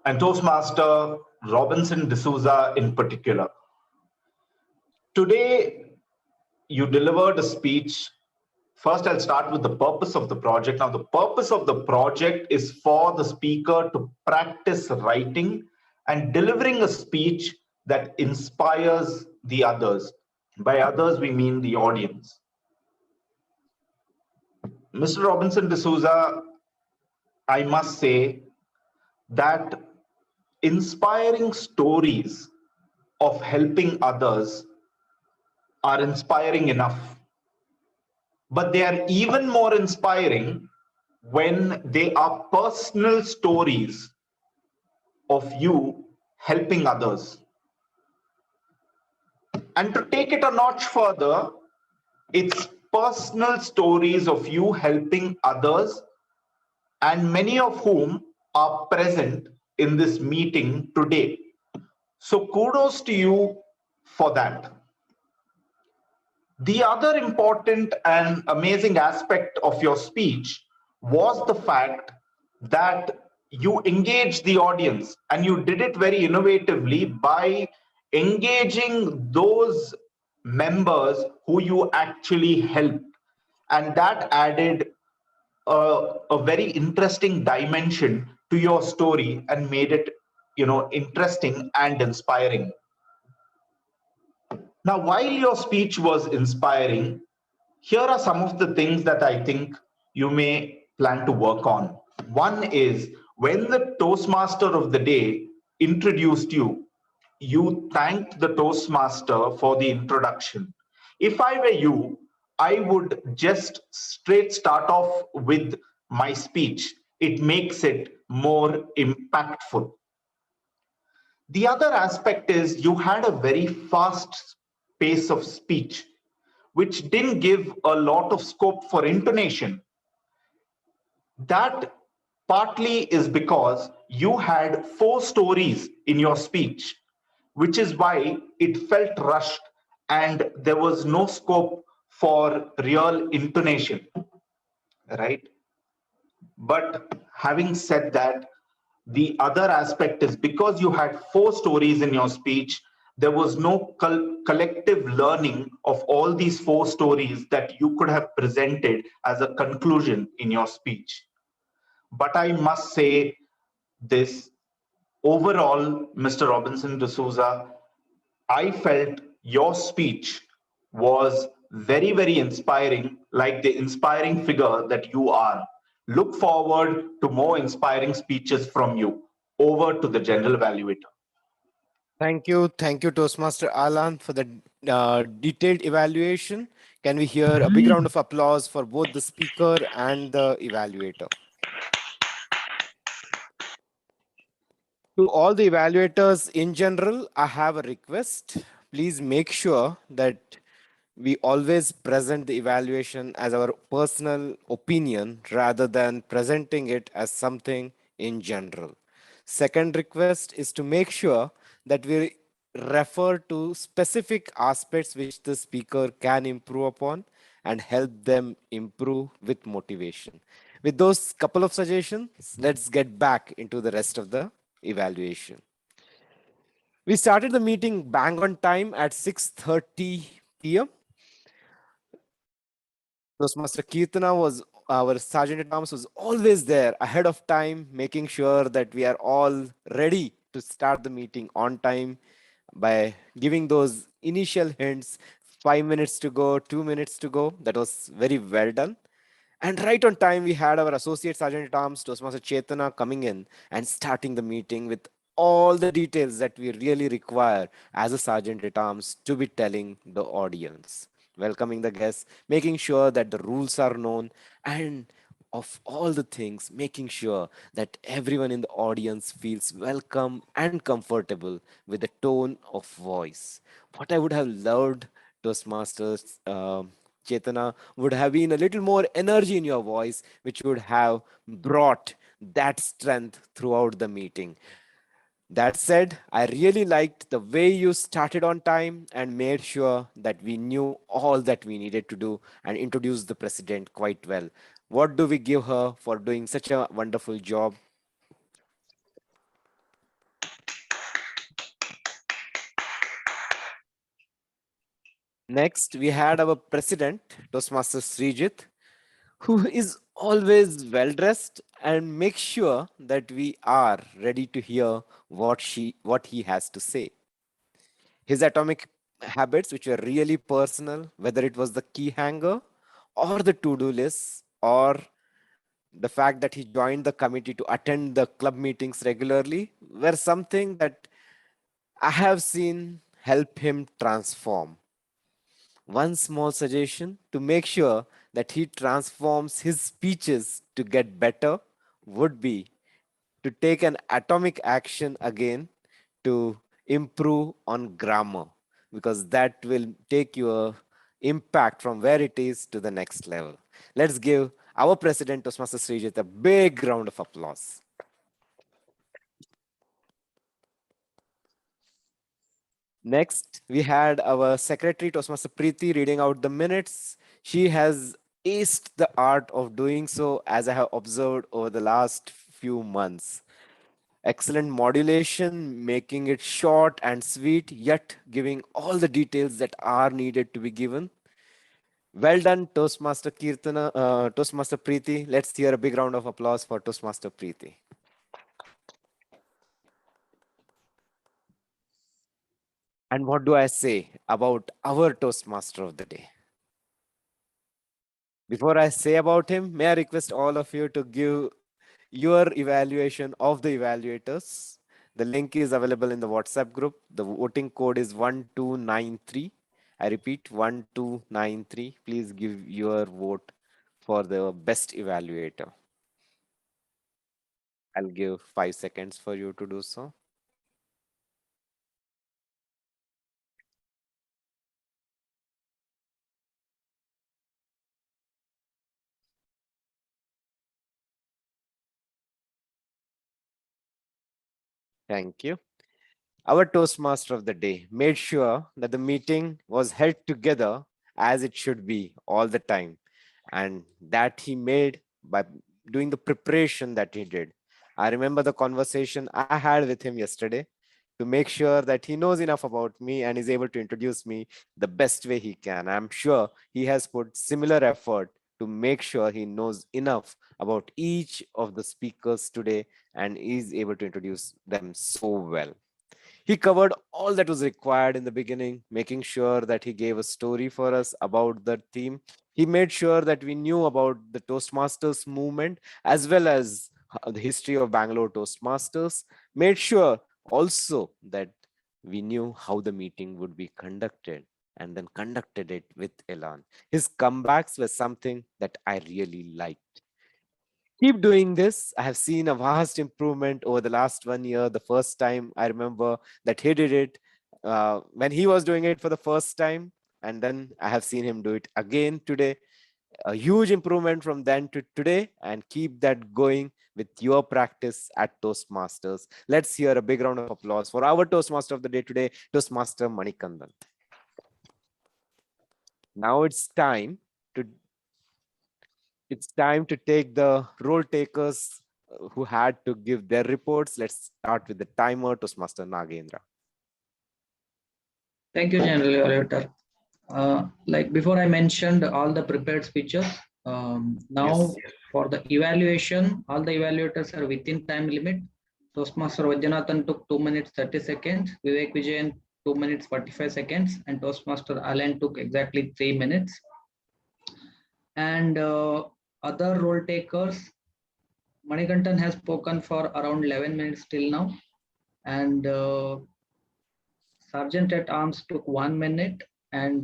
S16: and Toastmaster Robinson D'Souza in particular. Today, you delivered a speech. First, I'll start with the purpose of the project. Now, the purpose of the project is for the speaker to practice writing and delivering a speech that inspires the others. By others, we mean the audience. Mr. Robinson D'Souza, I must say that inspiring stories of helping others are inspiring enough. But they are even more inspiring when they are personal stories of you helping others. And to take it a notch further, it's personal stories of you helping others, and many of whom are present in this meeting today. So kudos to you for that. The other important and amazing aspect of your speech was the fact that you engaged the audience, and you did it very innovatively by engaging those members who you actually helped. And that added a very interesting dimension to your story and made it interesting and inspiring. Now, while your speech was inspiring, here are some of the things that I think you may plan to work on. One is when the Toastmaster of the day introduced you, you thanked the Toastmaster for the introduction. If I were you, I would just straight start off with my speech. It makes it more impactful. The other aspect is you had a very fast pace of speech, which didn't give a lot of scope for intonation. That partly is because you had 4 stories in your speech, which is why it felt rushed and there was no scope for real intonation, right? But having said that, the other aspect is because you had 4 stories in your speech, there was no collective learning of all these 4 stories that you could have presented as a conclusion in your speech. But I must say this, overall, Mr. Robinson D'Souza, I felt your speech was very, very inspiring, like the inspiring figure that you are. Look forward to more inspiring speeches from you. Over to the general evaluator.
S7: Thank you, Toastmaster Alan, for the detailed evaluation. Can we hear a big round of applause for both the speaker and the evaluator? To all the evaluators in general, I have a request. Please make sure that we always present the evaluation as our personal opinion rather than presenting it as something in general. Second request is to make sure that we refer to specific aspects which the speaker can improve upon and help them improve with motivation. With those couple of suggestions, let's get back into the rest of the evaluation. We started the meeting bang on time at 6:30 p.m. Toastmaster Kirtana was, our Sergeant at Arms was always there ahead of time, making sure that we are all ready to start the meeting on time by giving those initial hints, 5 minutes to go, 2 minutes to go. That was very well done. And right on time, we had our Associate Sergeant at Arms, Toastmaster Chetana, coming in and starting the meeting with all the details that we really require as a Sergeant at Arms to be telling the audience, welcoming the guests, making sure that the rules are known, and of all the things, making sure that everyone in the audience feels welcome and comfortable with the tone of voice. What I would have loved, Toastmasters Chetana, would have been a little more energy in your voice, which would have brought that strength throughout the meeting. That said, I really liked the way you started on time and made sure that we knew all that we needed to do and introduced the president quite well. What do we give her for doing such a wonderful job? Next, we had our president, Toastmaster Srijit, who is always well dressed and makes sure that we are ready to hear what he has to say. His atomic habits, which were really personal, whether it was the key hanger or the to-do list or the fact that he joined the committee to attend the club meetings regularly, were something that I have seen help him transform. One small suggestion to make sure that he transforms his speeches to get better would be to take an atomic action again to improve on grammar, because that will take your impact from where it is to the next level. Let's give our president, Toastmaster Srijit, a big round of applause. Next, we had our secretary, Toastmaster Preeti, reading out the minutes. She has aced the art of doing so, as I have observed over the last few months. Excellent modulation, making it short and sweet, yet giving all the details that are needed to be given. Well done, Toastmaster Toastmaster Preeti. Let's hear a big round of applause for Toastmaster Preeti. And what do I say about our Toastmaster of the day? Before I say about him, may I request all of you to give your evaluation of the evaluators. The link is available in the WhatsApp group. The voting code is 1293. I repeat, 1293. Please give your vote for the best evaluator. I'll give 5 seconds for you to do so. Thank you. Our Toastmaster of the day made sure that the meeting was held together as it should be all the time, and that he made by doing the preparation that he did. I remember the conversation I had with him yesterday to make sure that he knows enough about me and is able to introduce me the best way he can. I'm sure he has put similar effort to make sure he knows enough about each of the speakers today and is able to introduce them so well. He covered all that was required in the beginning, making sure that he gave a story for us about the theme. He made sure that we knew about the Toastmasters movement as well as the history of Bangalore Toastmasters. Made sure also that we knew how the meeting would be conducted and then conducted it with elan. His comebacks were something that I really liked. Keep doing this. I have seen a vast improvement over the last 1 year. The first time I remember that he did it when he was doing it for the first time, and then I have seen him do it again today. A huge improvement from then to today, and keep that going with your practice at Toastmasters. Let's hear a big round of applause for our Toastmaster of the day today, Toastmaster Manikandan. Now it's time to take the role takers who had to give their reports. Let's start with the timer, Toastmaster Nagendra.
S19: Thank you, General Evaluator. Like before, I mentioned all the prepared speeches. Now, for the evaluation, all the evaluators are within time limit. Toastmaster Vajjanathan took 2 minutes 30 seconds. Vivek Vijayan 2 minutes 45 seconds, and Toastmaster Alan took exactly 3 minutes. And other role takers, Manikantan has spoken for around 11 minutes till now, and Sergeant at Arms took 1 minute, and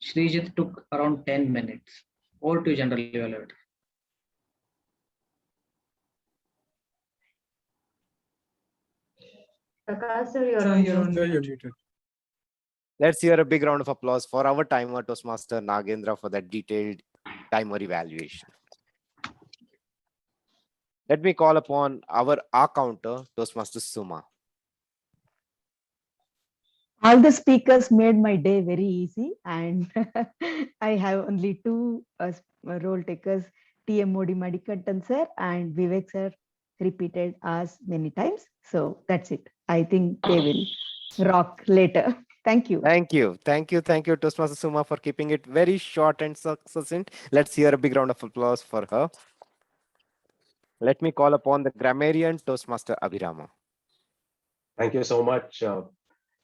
S19: Srijit took around 10 minutes. Over to General Evaluator.
S9: Prakash sir, you're on mute.
S7: Let's hear a big round of applause for our timer, Toastmaster Nagendra, for that detailed timer evaluation. Let me call upon our counter, Toastmaster Suma.
S9: All the speakers made my day very easy, and I have only two role takers, TM Modi Madikattan sir and Vivek sir repeated us many times. So that's it. I think they will rock later. Thank you.
S7: Thank you. Thank you. Thank you, Toastmaster Suma, for keeping it very short and succinct. Let's hear a big round of applause for her. Let me call upon the grammarian, Toastmaster Abhirama.
S10: Thank you so much,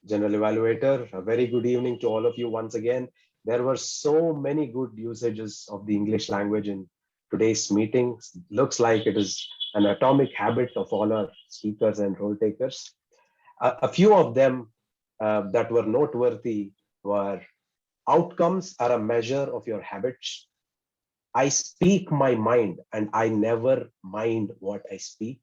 S10: General Evaluator. A very good evening to all of you once again. There were so many good usages of the English language in today's meeting. Looks like it is an atomic habit of all our speakers and role takers. A few of them that were noteworthy were: outcomes are a measure of your habits. I speak my mind and I never mind what I speak.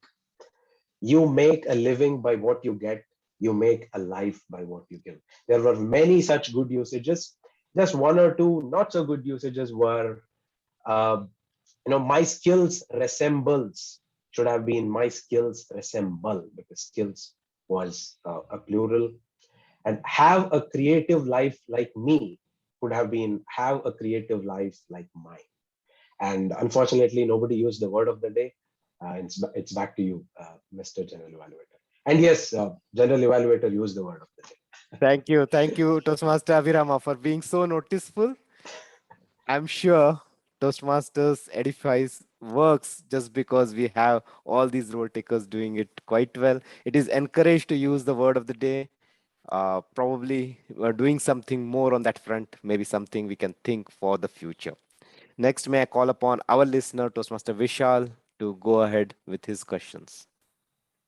S10: You make a living by what you get. You make a life by what you give. There were many such good usages. Just one or two not so good usages were, my skills resembles, should have been my skills resemble, because skills was a plural. And have a creative life like me could have been have a creative life like mine. And unfortunately, nobody used the word of the day. It's back to you, Mr. General Evaluator. And yes, General Evaluator used the word of the day.
S7: Thank you. Thank you, Toastmaster Abhirama, for being so noticeable. I'm sure Toastmasters edifies works just because we have all these role takers doing it quite well. It is encouraged to use the word of the day. Probably doing something more on that front, maybe something we can think for the future. Next, may I call upon our listener, Toastmaster Vishal, to go ahead with his questions.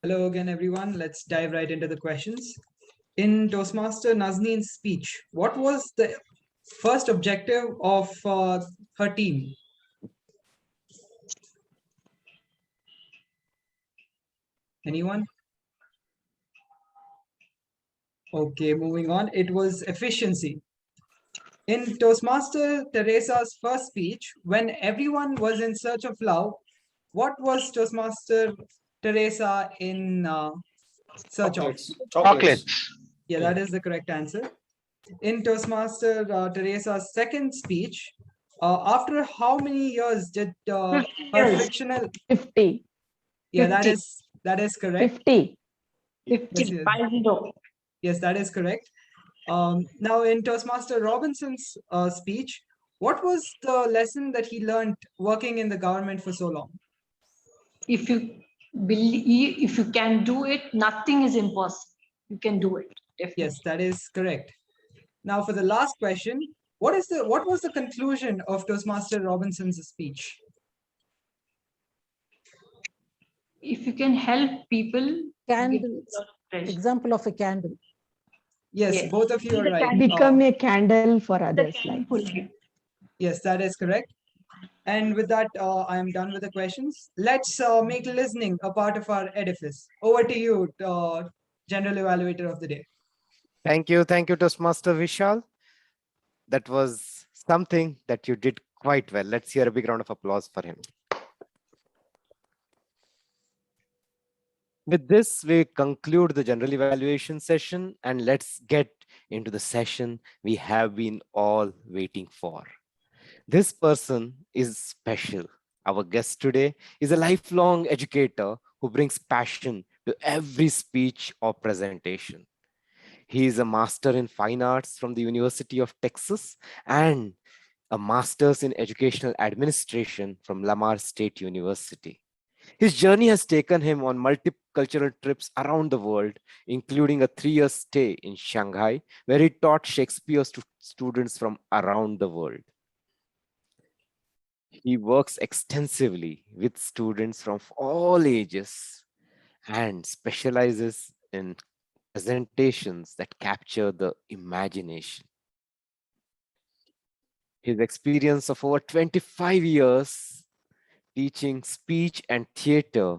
S11: Hello again, everyone. Let's dive right into the questions. In Toastmaster Nazneen's speech, what was the first objective of her team? Anyone? Okay, moving on. It was efficiency. In Toastmaster Theresa's first speech, when everyone was in search of love, what was Toastmaster Theresa in search of?
S18: Chocolates.
S11: Yeah, that is the correct answer. In Toastmaster Theresa's second speech, after how many years did her frictional
S9: 50.
S11: Yeah,
S9: 50.
S11: that is correct.
S9: 50.
S11: Yes, yes, that is correct. Now, in Toastmaster Robinson's speech, what was the lesson that he learned working in the government for so long?
S6: If you believe, if you can do it, nothing is impossible. You can do it. Definitely.
S11: Yes, that is correct. Now, for the last question, what was the conclusion of Toastmaster Robinson's speech?
S6: If you can help people,
S15: Candle. Example of a candle.
S11: Yes, both of you are right.
S9: Become a candle for others' lives.
S11: Yes, that is correct. And with that, I am done with the questions. Let's make listening a part of our edifice. Over to you, General Evaluator of the Day.
S7: Thank you, Toastmaster Vishal. That was something that you did quite well. Let's hear a big round of applause for him. With this, we conclude the general evaluation session, and let's get into the session we have been all waiting for. This person is special. Our guest today is a lifelong educator who brings passion to every speech or presentation. He is a master in fine arts from the University of Texas and a master's in educational administration from Lamar State University. His journey has taken him on multicultural trips around the world, including a 3-year stay in Shanghai, where he taught Shakespeare to students from around the world. He works extensively with students from all ages and specializes in presentations that capture the imagination. His experience of over 25 years teaching speech and theater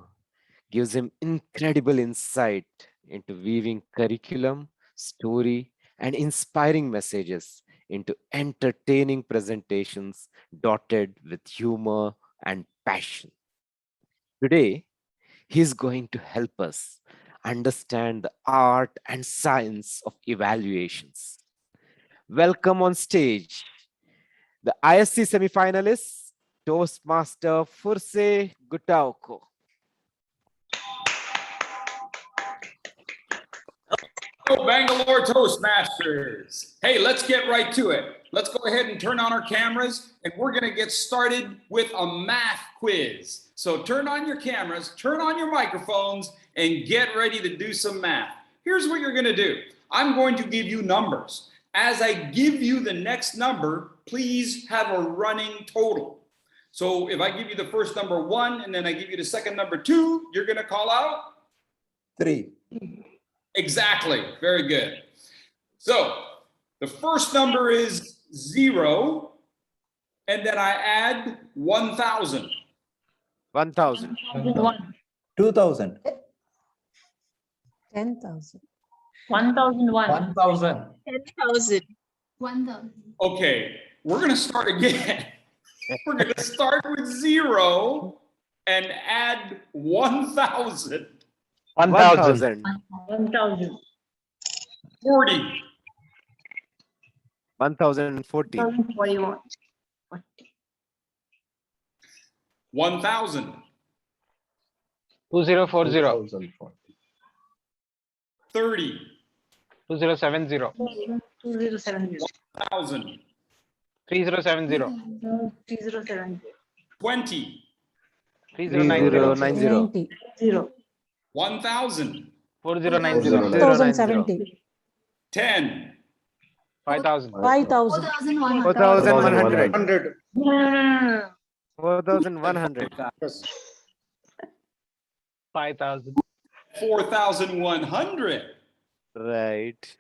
S7: gives him incredible insight into weaving curriculum, story, and inspiring messages into entertaining presentations dotted with humor and passion. Today, he's going to help us understand the art and science of evaluations. Welcome on stage, the ISC semifinalists, Toastmaster Fursey Gotuaco.
S20: Oh, Bangalore Toastmasters. Hey, let's get right to it. Let's go ahead and turn on our cameras, and we're going to get started with a math quiz. So turn on your cameras, turn on your microphones, and get ready to do some math. Here's what you're going to do. I'm going to give you numbers. As I give you the next number, please have a running total. So if I give you the first number 1, and then I give you the second number 2, you're going to call out?
S5: 3.
S20: Exactly. Very good. So the first number is 0, and then I add 1,000.
S7: 1,000.
S5: 2,000.
S15: 10,000.
S6: 1,001.
S2: 1,000.
S6: 10,000. 1,000.
S20: Okay, we're going to start again. We're going to start with 0 and add 1,000.
S7: 1,000.
S6: 1,000.
S20: 40.
S7: 1,040.
S6: 1,041.
S20: 1,000.
S14: 2040.
S20: 30.
S14: 2070.
S6: 2070.
S20: 1,000.
S14: 3070.
S6: 3070.
S20: 20.
S7: 3090.
S6: 0.
S20: 1,000.
S14: 4090.
S15: 1,070.
S20: 10.
S17: 5,000.
S15: 5,000.
S7: 4,100.
S6: 100.
S7: 4,100.
S17: 5,000.
S20: 4,100.
S7: Right.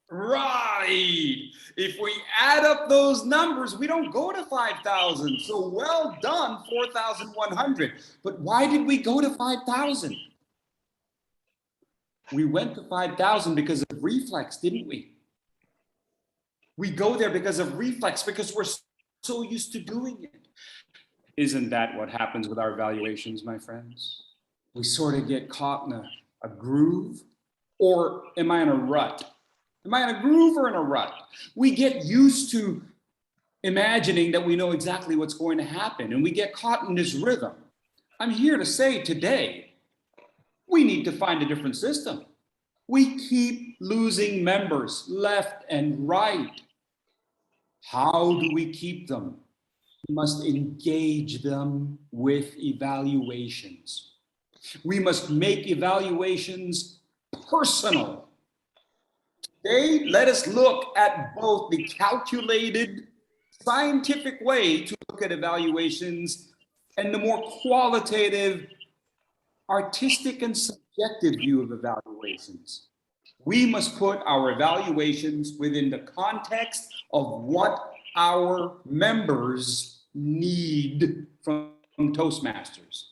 S20: Right. If we add up those numbers, we don't go to 5,000. So well done, 4,100. But why did we go to 5,000? We went to 5,000 because of reflex, didn't we? We go there because of reflex, because we're so used to doing it. Isn't that what happens with our evaluations, my friends? We sort of get caught in a groove, or am I in a rut? Am I in a groove or in a rut? We get used to imagining that we know exactly what's going to happen, and we get caught in this rhythm. I'm here to say today, we need to find a different system. We keep losing members left and right. How do we keep them? We must engage them with evaluations. We must make evaluations personal. Today, let us look at both the calculated, scientific way to look at evaluations and the more qualitative, artistic and subjective view of evaluations. We must put our evaluations within the context of what our members need from Toastmasters.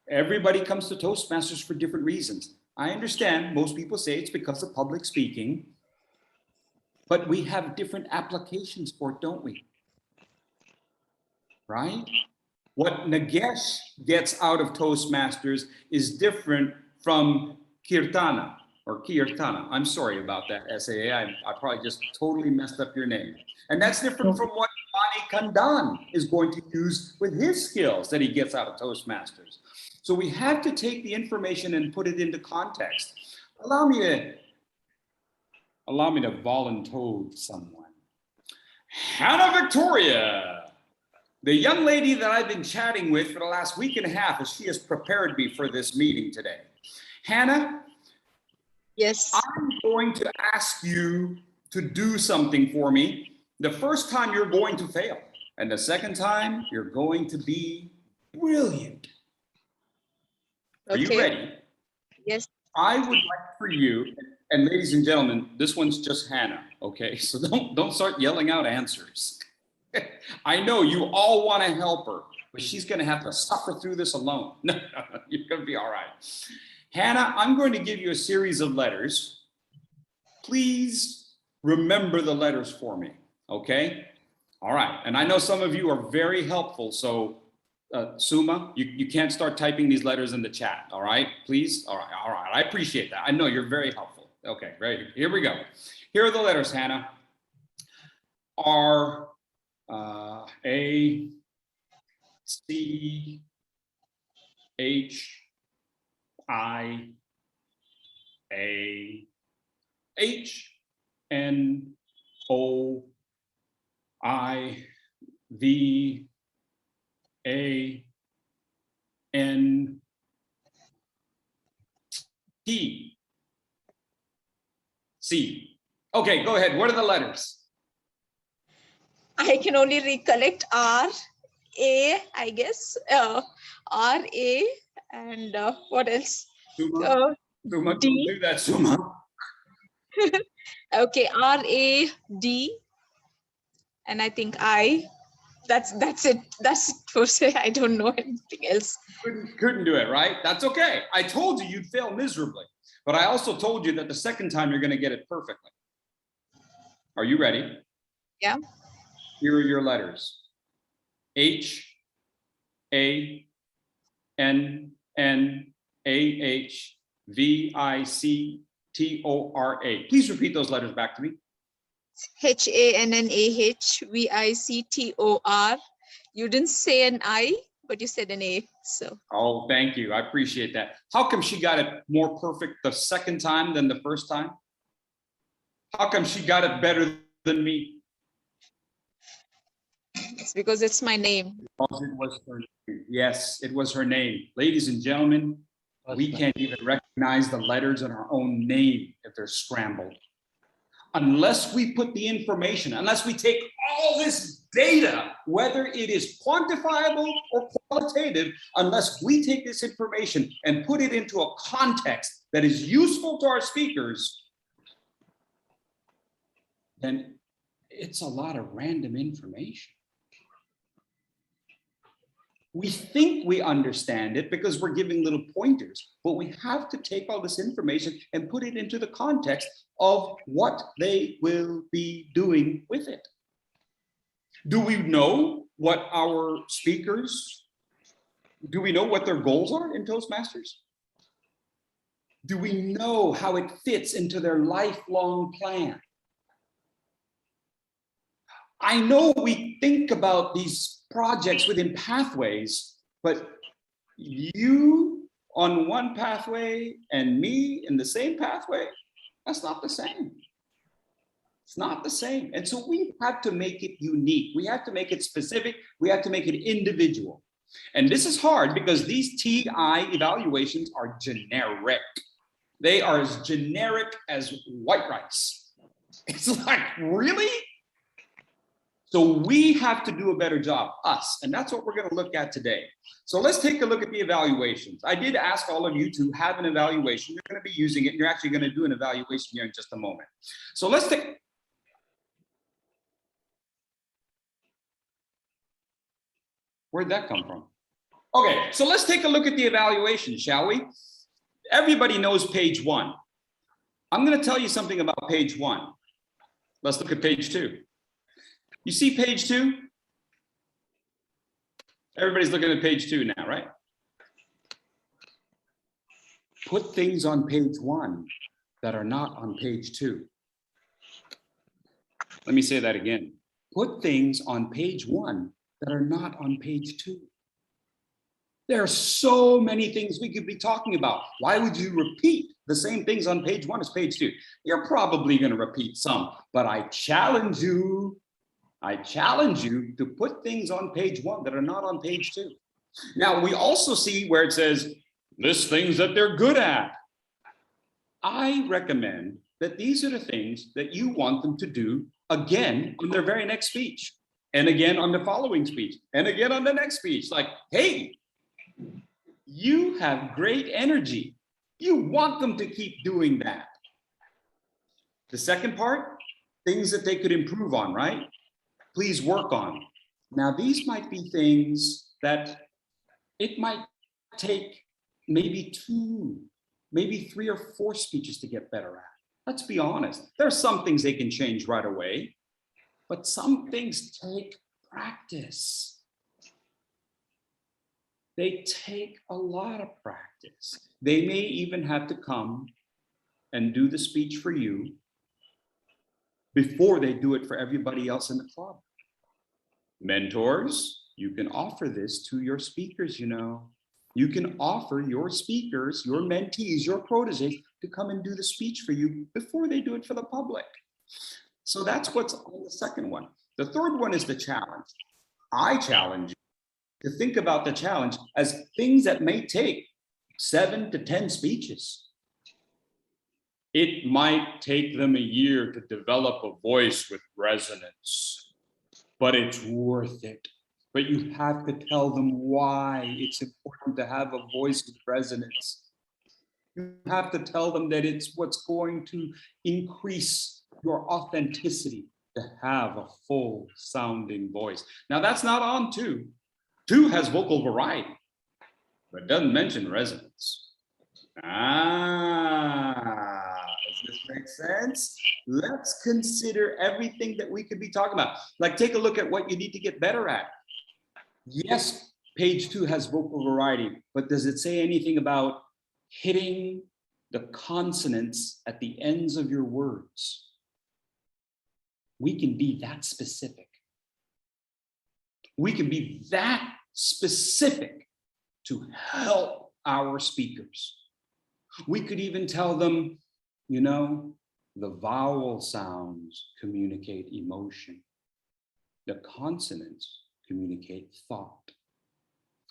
S20: Everybody comes to Toastmasters for different reasons. I understand most people say it's because of public speaking, but we have different applications for it, don't we? Right? What Nagesh gets out of Toastmasters is different from Kirtana or Kirtana. I'm sorry about that, SAA. I probably just totally messed up your name. And that's different from what Mani Kandan is going to use with his skills that he gets out of Toastmasters. So we have to take the information and put it into context. Allow me to volunteer someone. Hannah Victoria, the young lady that I've been chatting with for the last week and a half, as she has prepared me for this meeting today. Hannah,
S21: yes,
S20: I'm going to ask you to do something for me. The first time you're going to fail, and the second time you're going to be brilliant. Are you ready?
S21: Yes.
S20: I would like for you, and ladies and gentlemen, this one's just Hannah, okay? So don't start yelling out answers. I know you all want to help her, but she's going to have to suffer through this alone. No, you're going to be all right. Hannah, I'm going to give you a series of letters. Please remember the letters for me, okay? All right, and I know some of you are very helpful, so Suma, you can't start typing these letters in the chat, all right? Please, all right, I appreciate that. I know you're very helpful. Okay, very good. Here we go. Here are the letters, Hannah. R, A, C, H, I, A, H, N, O, I, V, A, N, T, C. Okay, go ahead. What are the letters?
S21: I can only recollect R, A, I guess. R, A, and what else?
S20: Suma, don't do that, Suma.
S21: Okay, R, A, D, and I think I. That's it. That's it for say. I don't know anything else.
S20: Couldn't do it, right? That's okay. I told you you'd fail miserably, but I also told you that the second time you're going to get it perfectly. Are you ready?
S21: Yeah.
S20: Here are your letters. H, A, N, N, A, H, V, I, C, T, O, R, A. Please repeat those letters back to me.
S21: H, A, N, N, A, H, V, I, C, T, O, R. You didn't say an I, but you said an A. So.
S20: Oh, thank you. I appreciate that. How come she got it more perfect the second time than the first time? How come she got it better than me?
S21: It's because it's my name.
S20: Because it was her name. Yes, it was her name. Ladies and gentlemen, we can't even recognize the letters in our own name if they're scrambled. unless we put the information, unless we take all this data, whether it is quantifiable or qualitative, unless we take this information and put it into a context that is useful to our speakers, then it's a lot of random information. We think we understand it because we're giving little pointers, but we have to take all this information and put it into the context of what they will be doing with it. Do we know what our speakers, do we know what their goals are in Toastmasters? Do we know how it fits into their lifelong plan? I know we think about these projects within pathways, but you on one pathway and me in the same pathway, that's not the same. It's not the same. And so we have to make it unique. We have to make it specific. We have to make it individual. And this is hard because these TI evaluations are generic. They are as generic as white rice. It's like, really? So we have to do a better job, us, and that's what we're going to look at today. So let's take a look at the evaluations. I did ask all of you to have an evaluation. You're going to be using it, and you're actually going to do an evaluation here in just a moment. So let's take... Where'd that come from? Okay, so let's take a look at the evaluation, shall we? Everybody knows page 1. I'm going to tell you something about page 1. Let's look at page 2. You see page 2? Everybody's looking at page 2 now, right? Put things on page 1 that are not on page 2. Let me say that again. Put things on page 1 that are not on page 2. There are so many things we could be talking about. Why would you repeat the same things on page 1 as page 2? You're probably going to repeat some, but I challenge you to put things on page 1 that are not on page 2. Now, we also see where it says, list things that they're good at. I recommend that these are the things that you want them to do again in their very next speech, and again on the following speech, and again on the next speech. Like, hey, you have great energy. You want them to keep doing that. The second part, things that they could improve on, right? Please work on. Now, these might be things that it might take maybe 2, maybe 3 or 4 speeches to get better at. Let's be honest. There are some things they can change right away, but some things take practice. They take a lot of practice. They may even have to come and do the speech for you before they do it for everybody else in the club. Mentors, you can offer this to your speakers, you know. You can offer your speakers, your mentees, your proteges to come and do the speech for you before they do it for the public. So that's what's on the second one. The third one is the challenge. I challenge you to think about the challenge as things that may take 7 to 10 speeches. It might take them a year to develop a voice with resonance, but it's worth it. But you have to tell them why it's important to have a voice with resonance. You have to tell them that it's what's going to increase your authenticity to have a full sounding voice. Now that's not on 2. 2 has vocal variety, but it doesn't mention resonance. Does this make sense? Let's consider everything that we could be talking about. Like, take a look at what you need to get better at. Yes, page 2 has vocal variety, but does it say anything about hitting the consonants at the ends of your words? We can be that specific. We can be that specific to help our speakers. We could even tell them, you know, the vowel sounds communicate emotion. The consonants communicate thought.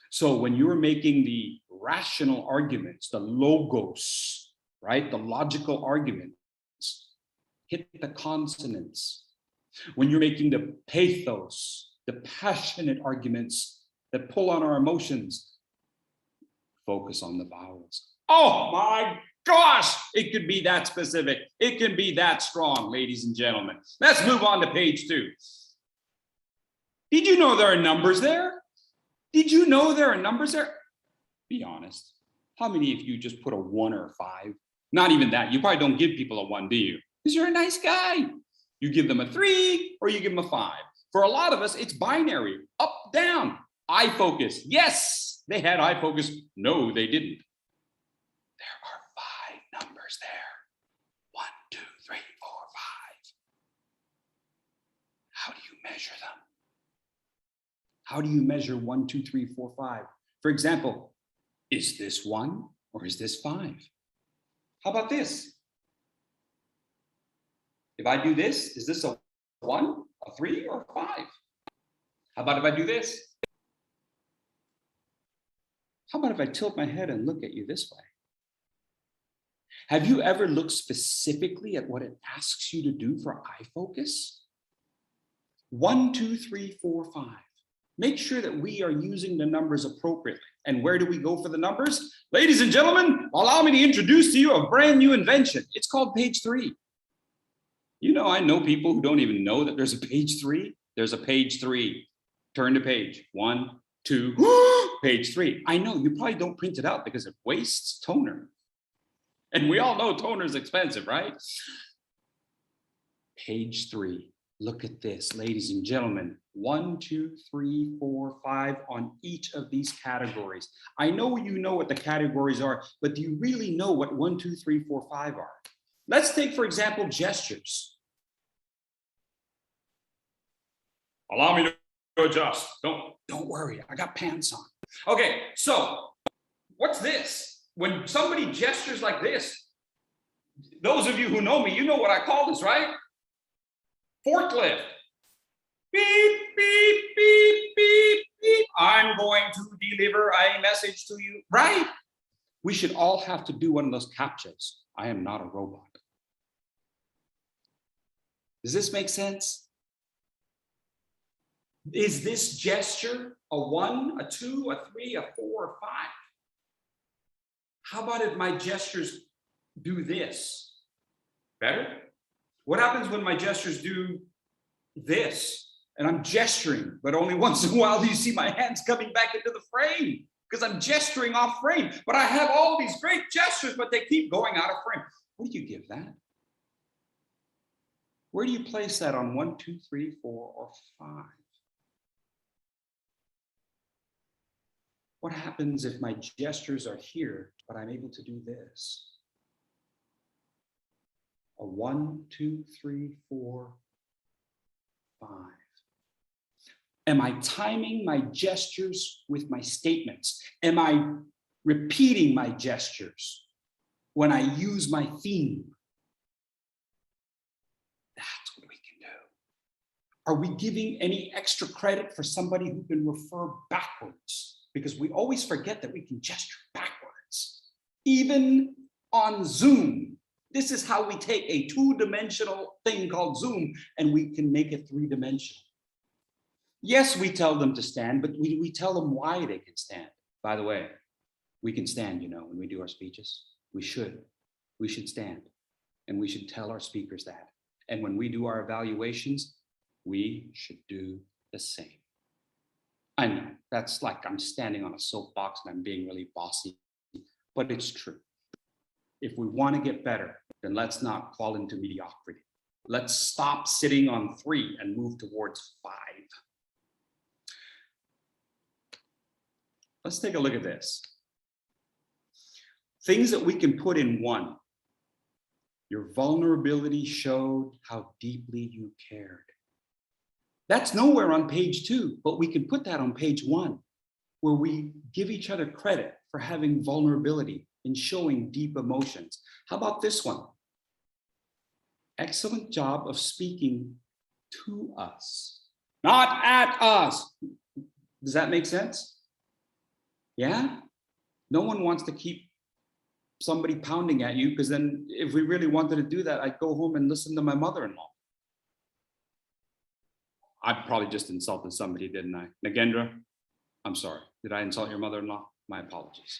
S20: So when you're making the rational arguments, the logos, right? The logical arguments, hit the consonants. When you're making the pathos, the passionate arguments that pull on our emotions, focus on the vowels. Oh my gosh, it could be that specific. It can be that strong, ladies and gentlemen. Let's move on to page 2. Did you know there are numbers there? Did you know there are numbers there? Be honest. How many of you just put a 1 or a 5? Not even that. You probably don't give people a 1, do you? Because you're a nice guy. You give them a 3 or you give them a 5. For a lot of us, it's binary, up, down. Eye focus. Yes, they had eye focus. No, they didn't. There are 5 numbers there. 1, 2, 3, 4, 5. How do you measure them? How do you measure 1, 2, 3, 4, 5? For example, is this 1 or is this 5? How about this? If I do this, is this a 1, a 3, or a 5? How about if I do this? How about if I tilt my head and look at you this way? Have you ever looked specifically at what it asks you to do for eye focus? 1, 2, 3, 4, 5. Make sure that we are using the numbers appropriately. And where do we go for the numbers? Ladies and gentlemen, allow me to introduce to you a brand new invention. It's called page 3. You know, I know people who don't even know that there's a page 3. There's a page 3. Turn to page 1, 2, page 3. I know you probably don't print it out because it wastes toner. And we all know toner is expensive, right? Page 3. Look at this, ladies and gentlemen. 1, 2, 3, 4, 5 on each of these categories. I know you know what the categories are, but do you really know what 1, 2, 3, 4, 5 are? Let's take, for example, gestures. Allow me to adjust. Don't worry, I got pants on. Okay, so what's this? When somebody gestures like this, those of you who know me, you know what I call this, right? Forklift. Beep, beep, beep, beep, beep. I'm going to deliver a message to you, right? We should all have to do one of those CAPTCHAs. I am not a robot. Does this make sense? Is this gesture a 1, a 2, a 3, a 4, a 5? How about if my gestures do this? Better? What happens when my gestures do this? And I'm gesturing, but only once in a while do you see my hands coming back into the frame because I'm gesturing off frame. But I have all these great gestures, but they keep going out of frame. What do you give that? Where do you place that on 1, 2, 3, 4, or 5? What happens if my gestures are here, but I'm able to do this? A 1, 2, 3, 4, 5. Am I timing my gestures with my statements? Am I repeating my gestures when I use my theme? That's what we can do. Are we giving any extra credit for somebody who can refer backwards? Because we always forget that we can gesture backwards. Even on Zoom, this is how we take a 2-dimensional thing called Zoom and we can make it 3-dimensional. Yes, we tell them to stand, but we tell them why they can stand. By the way, we can stand, you know, when we do our speeches. We should stand, and we should tell our speakers that. And when we do our evaluations, we should do the same. I know, that's like I'm standing on a soapbox and I'm being really bossy, but it's true. If we want to get better, then let's not fall into mediocrity. Let's stop sitting on 3 and move towards 5. Let's take a look at this. Things that we can put in 1. Your vulnerability showed how deeply you cared. That's nowhere on page 2, but we can put that on page 1, where we give each other credit for having vulnerability and showing deep emotions. How about this one? Excellent job of speaking to us, not at us. Does that make sense? Yeah? No one wants to keep somebody pounding at you, because then if we really wanted to do that, I'd go home and listen to my mother-in-law. I probably just insulted somebody, didn't I? Nagendra, I'm sorry. Did I insult your mother-in-law? My apologies.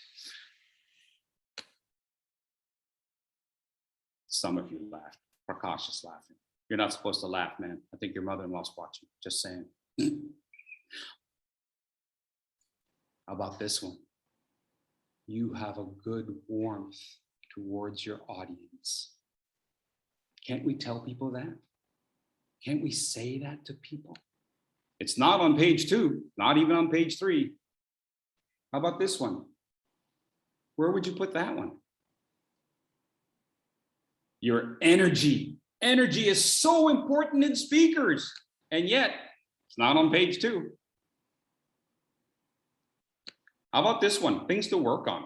S20: Some of you laughed. Prakash is laughing. You're not supposed to laugh, man. I think your mother-in-law's watching. Just saying. How about this one? You have a good warmth towards your audience. Can't we tell people that? Can't we say that to people? It's not on page 2, not even on page 3. How about this one? Where would you put that one? Your energy. Energy is so important in speakers, and yet it's not on page 2. How about this one? Things to work on.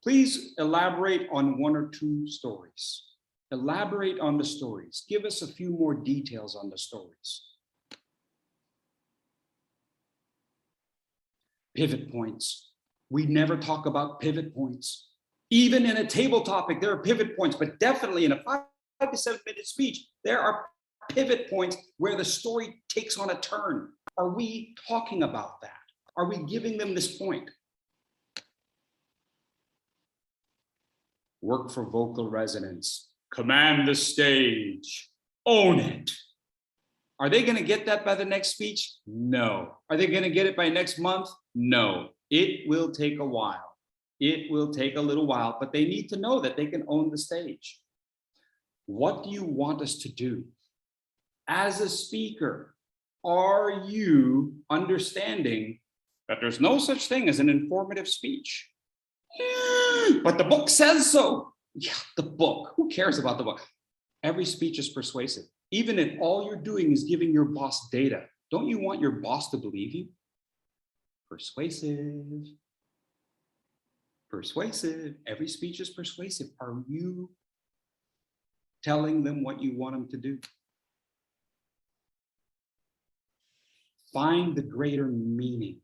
S20: Please elaborate on 1 or 2 stories. Elaborate on the stories. Give us a few more details on the stories. Pivot points. We never talk about pivot points. Even in a table topic, there are pivot points, but definitely in a 5 to 7 minute speech, there are pivot points where the story takes on a turn. Are we talking about that? Are we giving them this point? Work for vocal resonance. Command the stage. Own it. Are they going to get that by the next speech? No. Are they going to get it by next month? No. It will take a while. It will take a little while, but they need to know that they can own the stage. What do you want us to do? As a speaker, are you understanding that there's no such thing as an informative speech? But the book says so. Yeah, the book. Who cares about the book? Every speech is persuasive. Even if all you're doing is giving your boss data, don't you want your boss to believe you? Persuasive. Persuasive. Every speech is persuasive. Are you telling them what you want them to do? Find the greater meaning.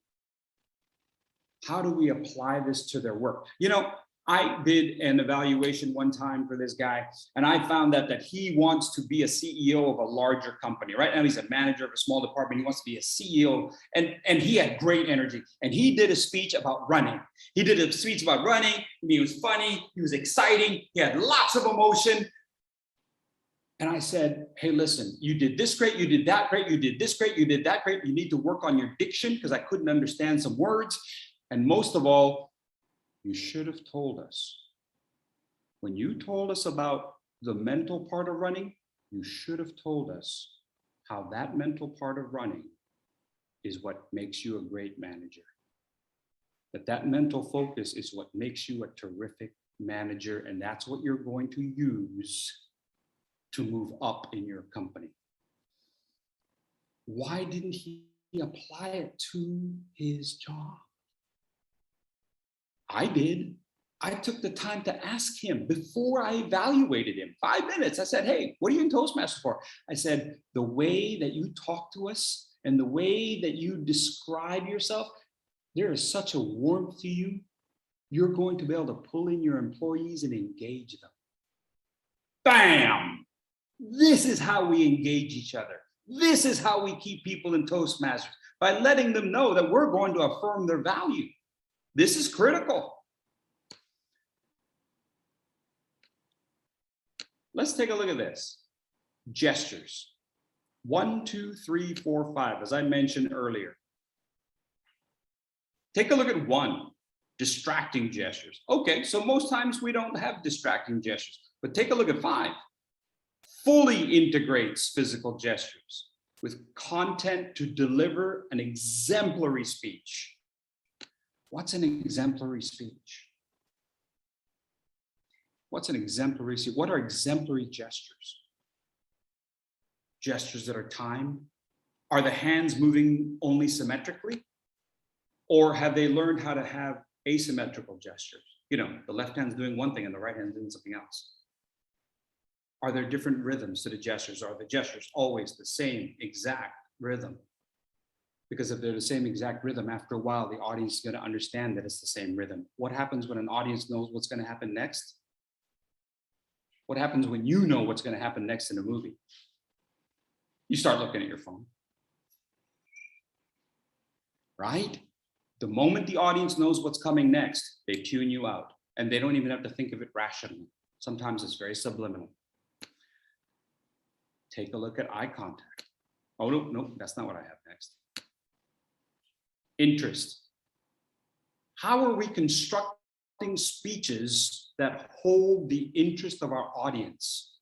S20: How do we apply this to their work? You know, I did an evaluation one time for this guy, and I found that he wants to be a CEO of a larger company. Right now, he's a manager of a small department. He wants to be a CEO, and he had great energy. And he did a speech about running. He did a speech about running. And he was funny. He was exciting. He had lots of emotion. And I said, hey, listen, you did this great. You did that great. You did this great. You did that great. You need to work on your diction because I couldn't understand some words. And most of all, you should have told us. When you told us about the mental part of running, you should have told us how that mental part of running is what makes you a great manager. That mental focus is what makes you a terrific manager, and that's what you're going to use to move up in your company. Why didn't he apply it to his job? I did. I took the time to ask him before I evaluated him. 5 minutes. I said, hey, what are you in Toastmasters for? I said, the way that you talk to us and the way that you describe yourself, there is such a warmth to you. You're going to be able to pull in your employees and engage them. Bam! This is how we engage each other. This is how we keep people in Toastmasters, by letting them know that we're going to affirm their value. This is critical. Let's take a look at this. Gestures. 1, 2, 3, 4, 5, as I mentioned earlier. Take a look at 1, distracting gestures. Okay, so most times we don't have distracting gestures, but take a look at 5. Fully integrates physical gestures with content to deliver an exemplary speech. What's an exemplary speech? What's an exemplary speech? What are exemplary gestures? Gestures that are timed? Are the hands moving only symmetrically? Or have they learned how to have asymmetrical gestures? You know, the left hand's doing one thing and the right hand's doing something else. Are there different rhythms to the gestures? Are the gestures always the same exact rhythm? Because if they're the same exact rhythm, after a while, the audience is going to understand that it's the same rhythm. What happens when an audience knows what's going to happen next? What happens when you know what's going to happen next in a movie? You start looking at your phone. Right? The moment the audience knows what's coming next, they tune you out. And they don't even have to think of it rationally. Sometimes it's very subliminal. Take a look at eye contact. Oh, no, that's not what I have next. Interest. How are we constructing speeches that hold the interest of our audience?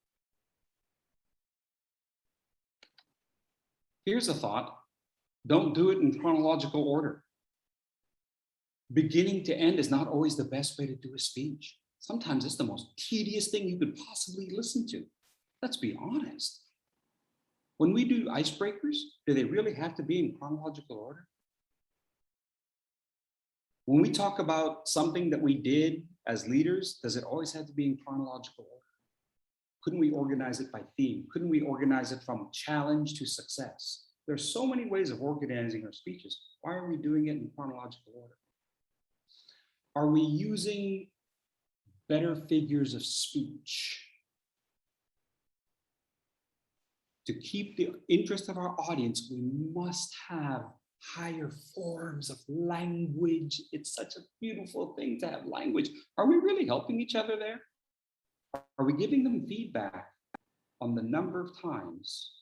S20: Here's a thought. Don't do it in chronological order. Beginning to end is not always the best way to do a speech. Sometimes it's the most tedious thing you could possibly listen to. Let's be honest. When we do icebreakers, do they really have to be in chronological order? When we talk about something that we did as leaders, does it always have to be in chronological order? Couldn't we organize it by theme? Couldn't we organize it from challenge to success? There's so many ways of organizing our speeches. Why are we doing it in chronological order? Are we using better figures of speech to keep the interest of our audience? We must have higher forms of language. It's such a beautiful thing to have language. Are we really helping each other there? Are we giving them feedback on the number of times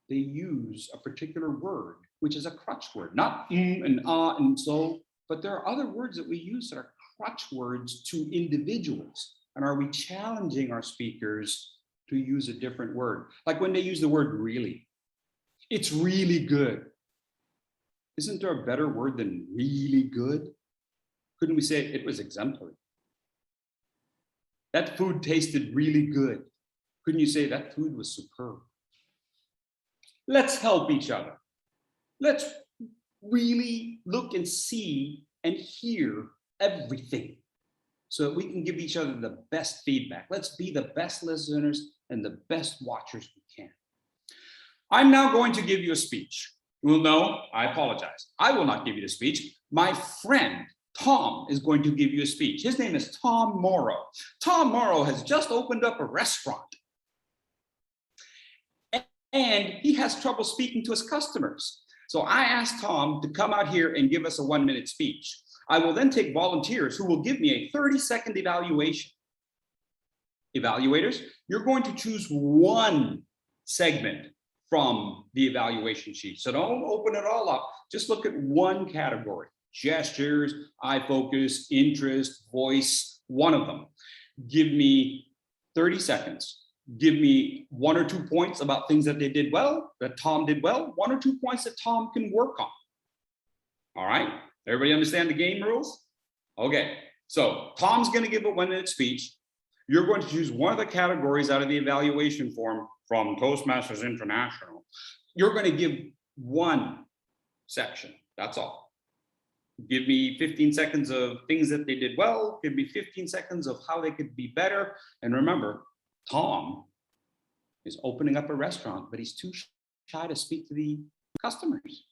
S20: they use a particular word, which is a crutch word, not and and so, but there are other words that we use that are crutch words to individuals. And are we challenging our speakers to use a different word? Like when they use the word really, it's really good. Isn't there a better word than really good? Couldn't we say it was exemplary? That food tasted really good. Couldn't you say that food was superb? Let's help each other. Let's really look and see and hear everything so that we can give each other the best feedback. Let's be the best listeners and the best watchers we can. I'm now going to give you a speech. Well, no, I apologize. I will not give you the speech. My friend, Tom, is going to give you a speech. His name is Tom Morrow. Tom Morrow has just opened up a restaurant. And he has trouble speaking to his customers. So I asked Tom to come out here and give us a 1-minute speech. I will then take volunteers who will give me a 30-second evaluation. Evaluators, you're going to choose one segment from the evaluation sheet. So don't open it all up. Just look at one category. Gestures, eye focus, interest, voice, one of them. Give me 30 seconds. Give me 1 or 2 points about things that they did well, that Tom did well, 1 or 2 points that Tom can work on. All right, everybody understand the game rules? Okay, so Tom's gonna give a 1-minute speech. You're going to choose one of the categories out of the evaluation form from Toastmasters International. You're gonna give one section, that's all. Give me 15 seconds of things that they did well, give me 15 seconds of how they could be better. And remember, Tom is opening up a restaurant, but he's too shy to speak to the customers.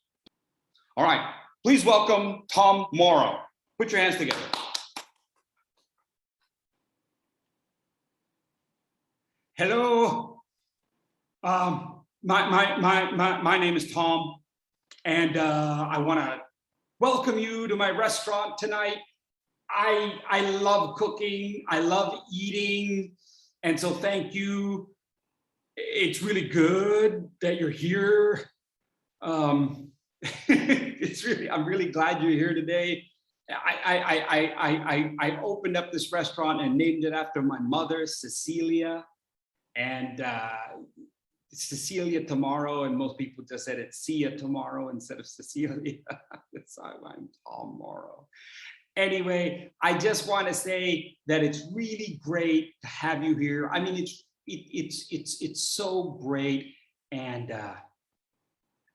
S20: All right, please welcome Tom Morrow. Put your hands together. Hello, my name is Tom, and I want to welcome you to my restaurant tonight. I love cooking, I love eating, and so thank you. It's really good that you're here. I'm really glad you're here today. I opened up this restaurant and named it after my mother, Cecilia, and Cecilia tomorrow, and most people just said it's see ya tomorrow instead of Cecilia. So I'm Tom Morrow. Anyway, I just want to say that it's really great to have you here. I mean, it's so great, and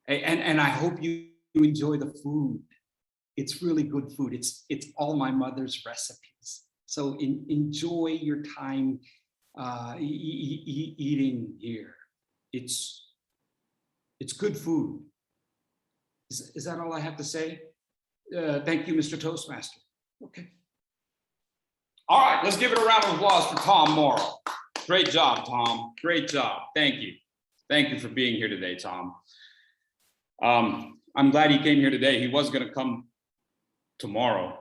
S20: I hope you enjoy the food. It's really good food. It's all my mother's recipes. So enjoy your time eating here. It's good food. Is that all I have to say? Thank you, Mr. Toastmaster. Okay. All right, let's give it a round of applause for Tom Morrow. Great job, Tom. Great job. Thank you. Thank you for being here today, Tom. I'm glad he came here today. He was going to come tomorrow.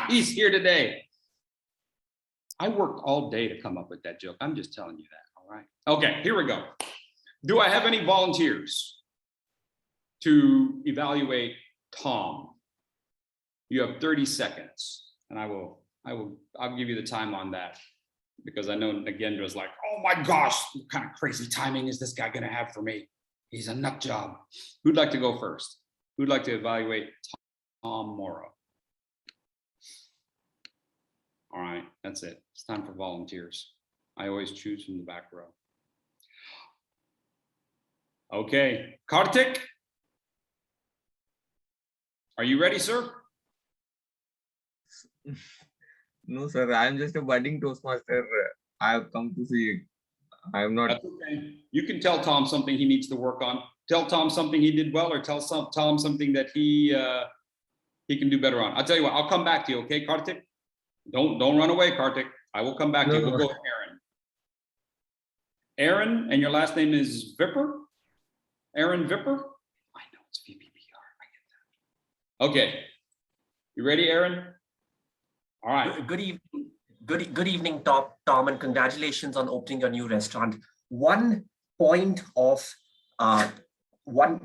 S20: He's here today. I worked all day to come up with that joke. I'm just telling you that, all right? Okay, here we go. Do I have any volunteers to evaluate Tom? You have 30 seconds, and I'll give you the time on that, because I know Nagendra's like, oh my gosh, what kind of crazy timing is this guy gonna have for me? He's a nut job. Who'd like to go first? Who'd like to evaluate Tom Morrow? All right, that's it. It's time for volunteers. I always choose from the back row. Okay, Kartik, are you ready, sir?
S3: No, sir, I am just a budding Toastmaster. I have come to see. I am not.
S20: That's okay. You can tell Tom something he needs to work on. Tell Tom something he did well, or tell him something that he can do better on. I'll tell you what, I'll come back to you, okay, Kartik? Don't run away, Kartik. I will come back to you. We'll go with Aaron. Aaron, and your last name is Vipper? Aaron Vipper? I know it's VPPR. I get that. Okay. You ready, Aaron? All right.
S22: Good evening. Good evening, Tom, and congratulations on opening your new restaurant. One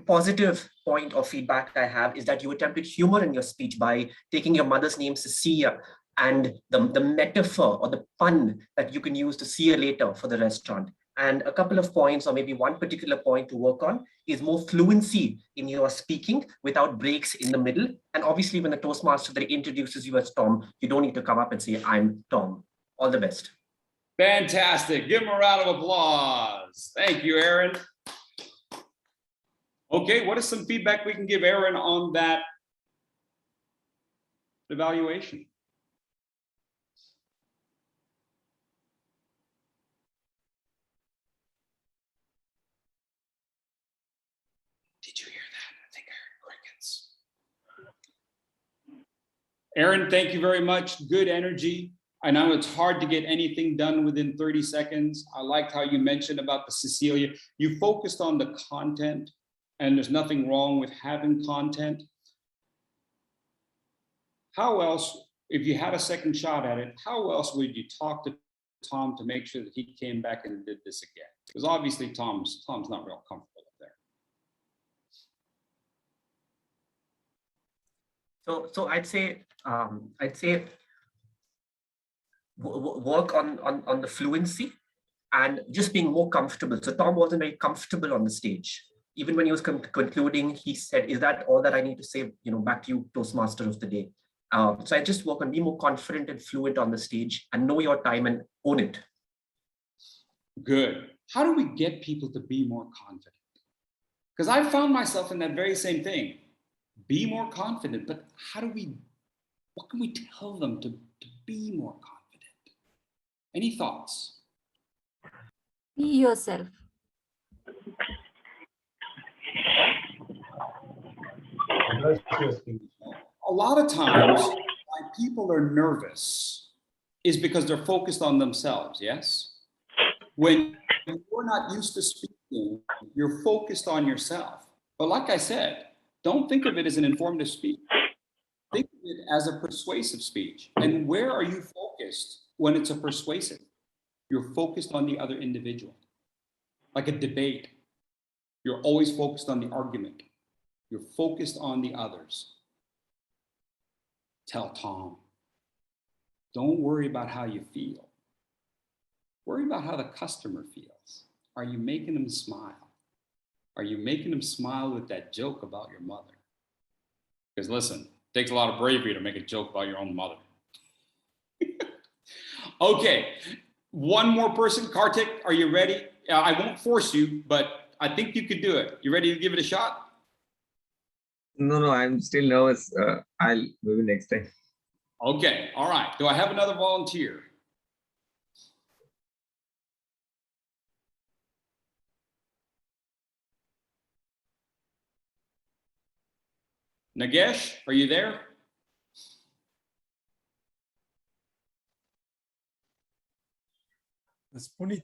S22: positive point of feedback I have is that you attempted humor in your speech by taking your mother's name, Sophia, and the metaphor or the pun that you can use to see you later for the restaurant. And a couple of points, or maybe one particular point to work on, is more fluency in your speaking without breaks in the middle. And obviously, when the Toastmaster that introduces you as Tom, you don't need to come up and say, I'm Tom. All the best.
S20: Fantastic. Give him a round of applause. Thank you, Aaron. Okay, what is some feedback we can give Aaron on that evaluation? Did you hear that? I think I heard crickets. Aaron, thank you very much. Good energy. I know it's hard to get anything done within 30 seconds. I liked how you mentioned about the Cecilia. You focused on the content, and there's nothing wrong with having content. How else, if you had a second shot at it, how else would you talk to Tom to make sure that he came back and did this again? Because obviously Tom's not real comfortable up there.
S22: So I'd say work on the fluency and just being more comfortable. So Tom wasn't very comfortable on the stage. Even when he was concluding, he said, is that all that I need to say? Back to you, Toastmaster of the day. So I just work on being more confident and fluent on the stage and know your time and own it.
S20: Good. How do we get people to be more confident? Because I found myself in that very same thing. Be more confident, but what can we tell them to be more confident? Any thoughts?
S23: Be yourself.
S20: A lot of times why people are nervous is because they're focused on themselves, yes? When you're not used to speaking, you're focused on yourself. But like I said, don't think of it as an informative speech. Think of it as a persuasive speech. And where are you focused when it's a persuasive? You're focused on the other individual. Like a debate, you're always focused on the argument. You're focused on the others. Tell Tom, don't worry about how you feel. Worry about how the customer feels. Are you making them smile? Are you making them smile with that joke about your mother? Because listen, it takes a lot of bravery to make a joke about your own mother. Okay, one more person. Kartik, are you ready? I won't force you, but I think you could do it. You ready to give it a shot?
S3: No, I'm still nervous. I'll maybe next time.
S20: Okay, all right. Do I have another volunteer? Nagesh, are you there?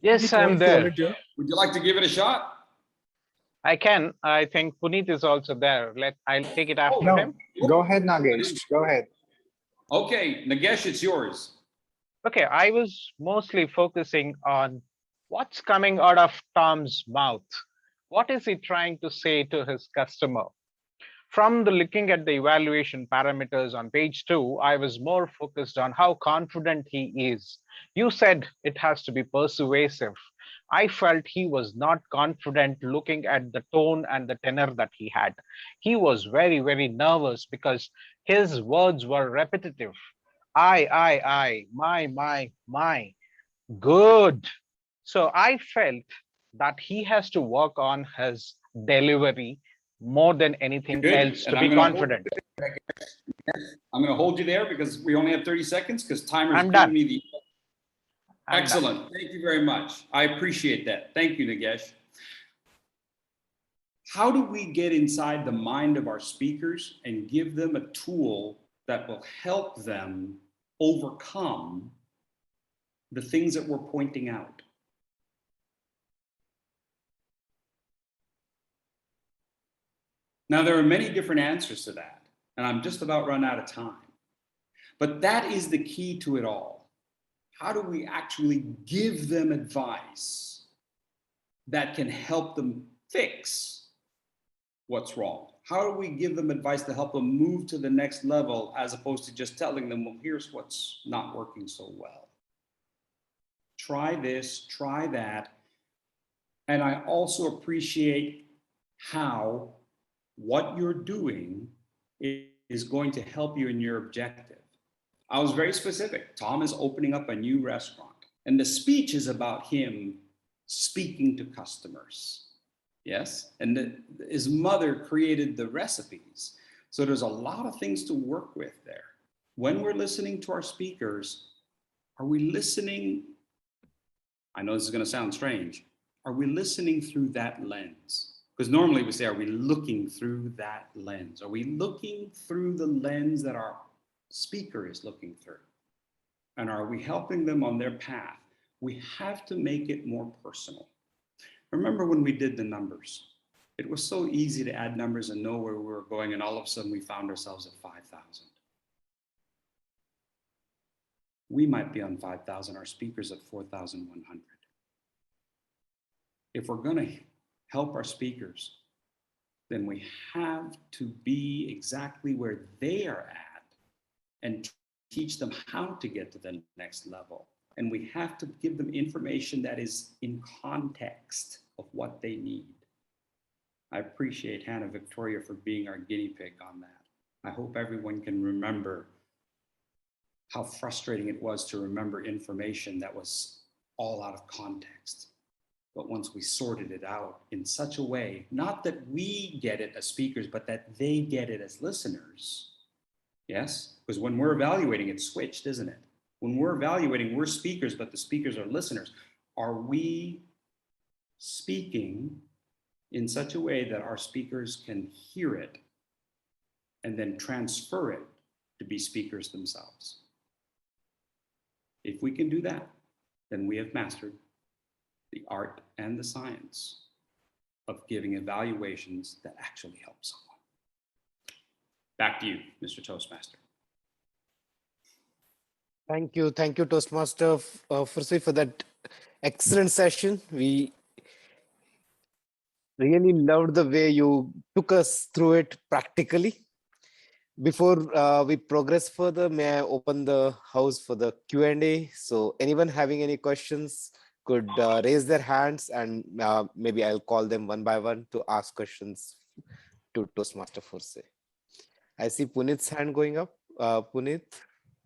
S1: Yes, I'm there.
S20: Would you like to give it a shot?
S1: I can. I think Puneet is also there. I'll take it after him.
S8: Go ahead, Nagesh. Go ahead.
S20: Okay, Nagesh, it's yours.
S1: Okay, I was mostly focusing on what's coming out of Tom's mouth. What is he trying to say to his customer? From the looking at the evaluation parameters on page 2, I was more focused on how confident he is. You said it has to be persuasive. I felt he was not confident looking at the tone and the tenor that he had. He was very, very nervous because his words were repetitive. I, my. Good. So I felt that he has to work on his delivery more than anything
S20: Good.
S1: else
S20: And
S1: to be confident.
S20: I'm going to hold you there because we only have 30 seconds because timer's
S1: I'm
S20: giving
S1: done.
S20: me the.
S1: I'm
S20: Excellent. Thank you very much. I appreciate that. Thank you, Nagesh. How do we get inside the mind of our speakers and give them a tool that will help them overcome the things that we're pointing out? Now, there are many different answers to that, and I'm just about run out of time. But that is the key to it all. How do we actually give them advice that can help them fix what's wrong? How do we give them advice to help them move to the next level as opposed to just telling them, well, here's what's not working so well. Try this, try that. And I also appreciate how what you're doing is going to help you in your objective. I was very specific. Tom is opening up a new restaurant, and the speech is about him speaking to customers. Yes, and his mother created the recipes. So there's a lot of things to work with there. When we're listening to our speakers, are we listening? I know this is going to sound strange. Are we listening through that lens? Because normally we say, are we looking through that lens? Are we looking through the lens that our speaker is looking through? And are we helping them on their path? We have to make it more personal. Remember when we did the numbers? It was so easy to add numbers and know where we were going, and all of a sudden we found ourselves at 5,000. We might be on 5,000, our speaker's at 4,100. If we're going to help our speakers, then we have to be exactly where they are at and teach them how to get to the next level. And we have to give them information that is in context of what they need. I appreciate Hannah Victoria for being our guinea pig on that. I hope everyone can remember how frustrating it was to remember information that was all out of context. But once we sorted it out in such a way, not that we get it as speakers, but that they get it as listeners. Yes, because when we're evaluating, it's switched, isn't it? When we're evaluating, we're speakers, but the speakers are listeners. Are we speaking in such a way that our speakers can hear it and then transfer it to be speakers themselves? If we can do that, then we have mastered the art and the science of giving evaluations that actually help someone. Back to you, Mr. Toastmaster.
S7: Thank you, Toastmaster Fursey, for that excellent session. We really loved the way you took us through it practically. Before we progress further, may I open the house for the Q&A? So anyone having any questions could raise their hands, and maybe I'll call them one by one to ask questions to Toastmaster Fursey. I see Puneet's hand going up. Puneet,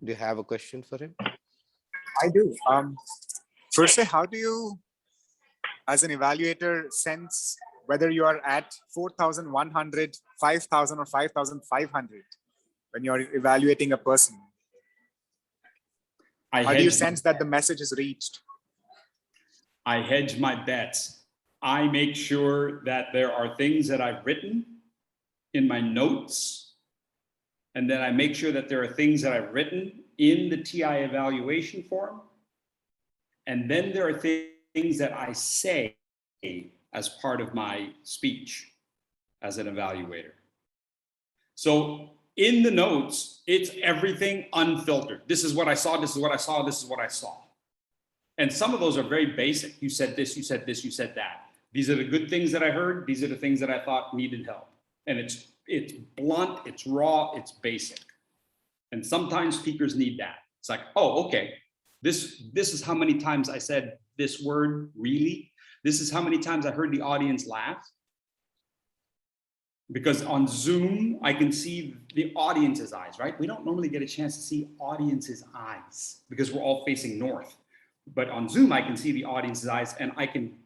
S7: do you have a question for him?
S8: I do. Firstly, how do you, as an evaluator, sense whether you are at 4,100, 5,000, or 5,500 when you're evaluating a person? How do you sense that the message is reached?
S20: I hedge my bets. I make sure that there are things that I've written in my notes And then I make sure that there are things that I've written in the TI evaluation form. And then there are things that I say as part of my speech as an evaluator. So in the notes, it's everything unfiltered. This is what I saw, this is what I saw, this is what I saw. And some of those are very basic. You said this, you said this, you said that. These are the good things that I heard. These are the things that I thought needed help. And it's blunt, it's raw, it's basic. And sometimes speakers need that. It's like, oh, okay, this is how many times I said this word, really. This is how many times I heard the audience laugh. Because on Zoom, I can see the audience's eyes, right? We don't normally get a chance to see audience's eyes because we're all facing north. But on Zoom, I can see the audience's eyes and I can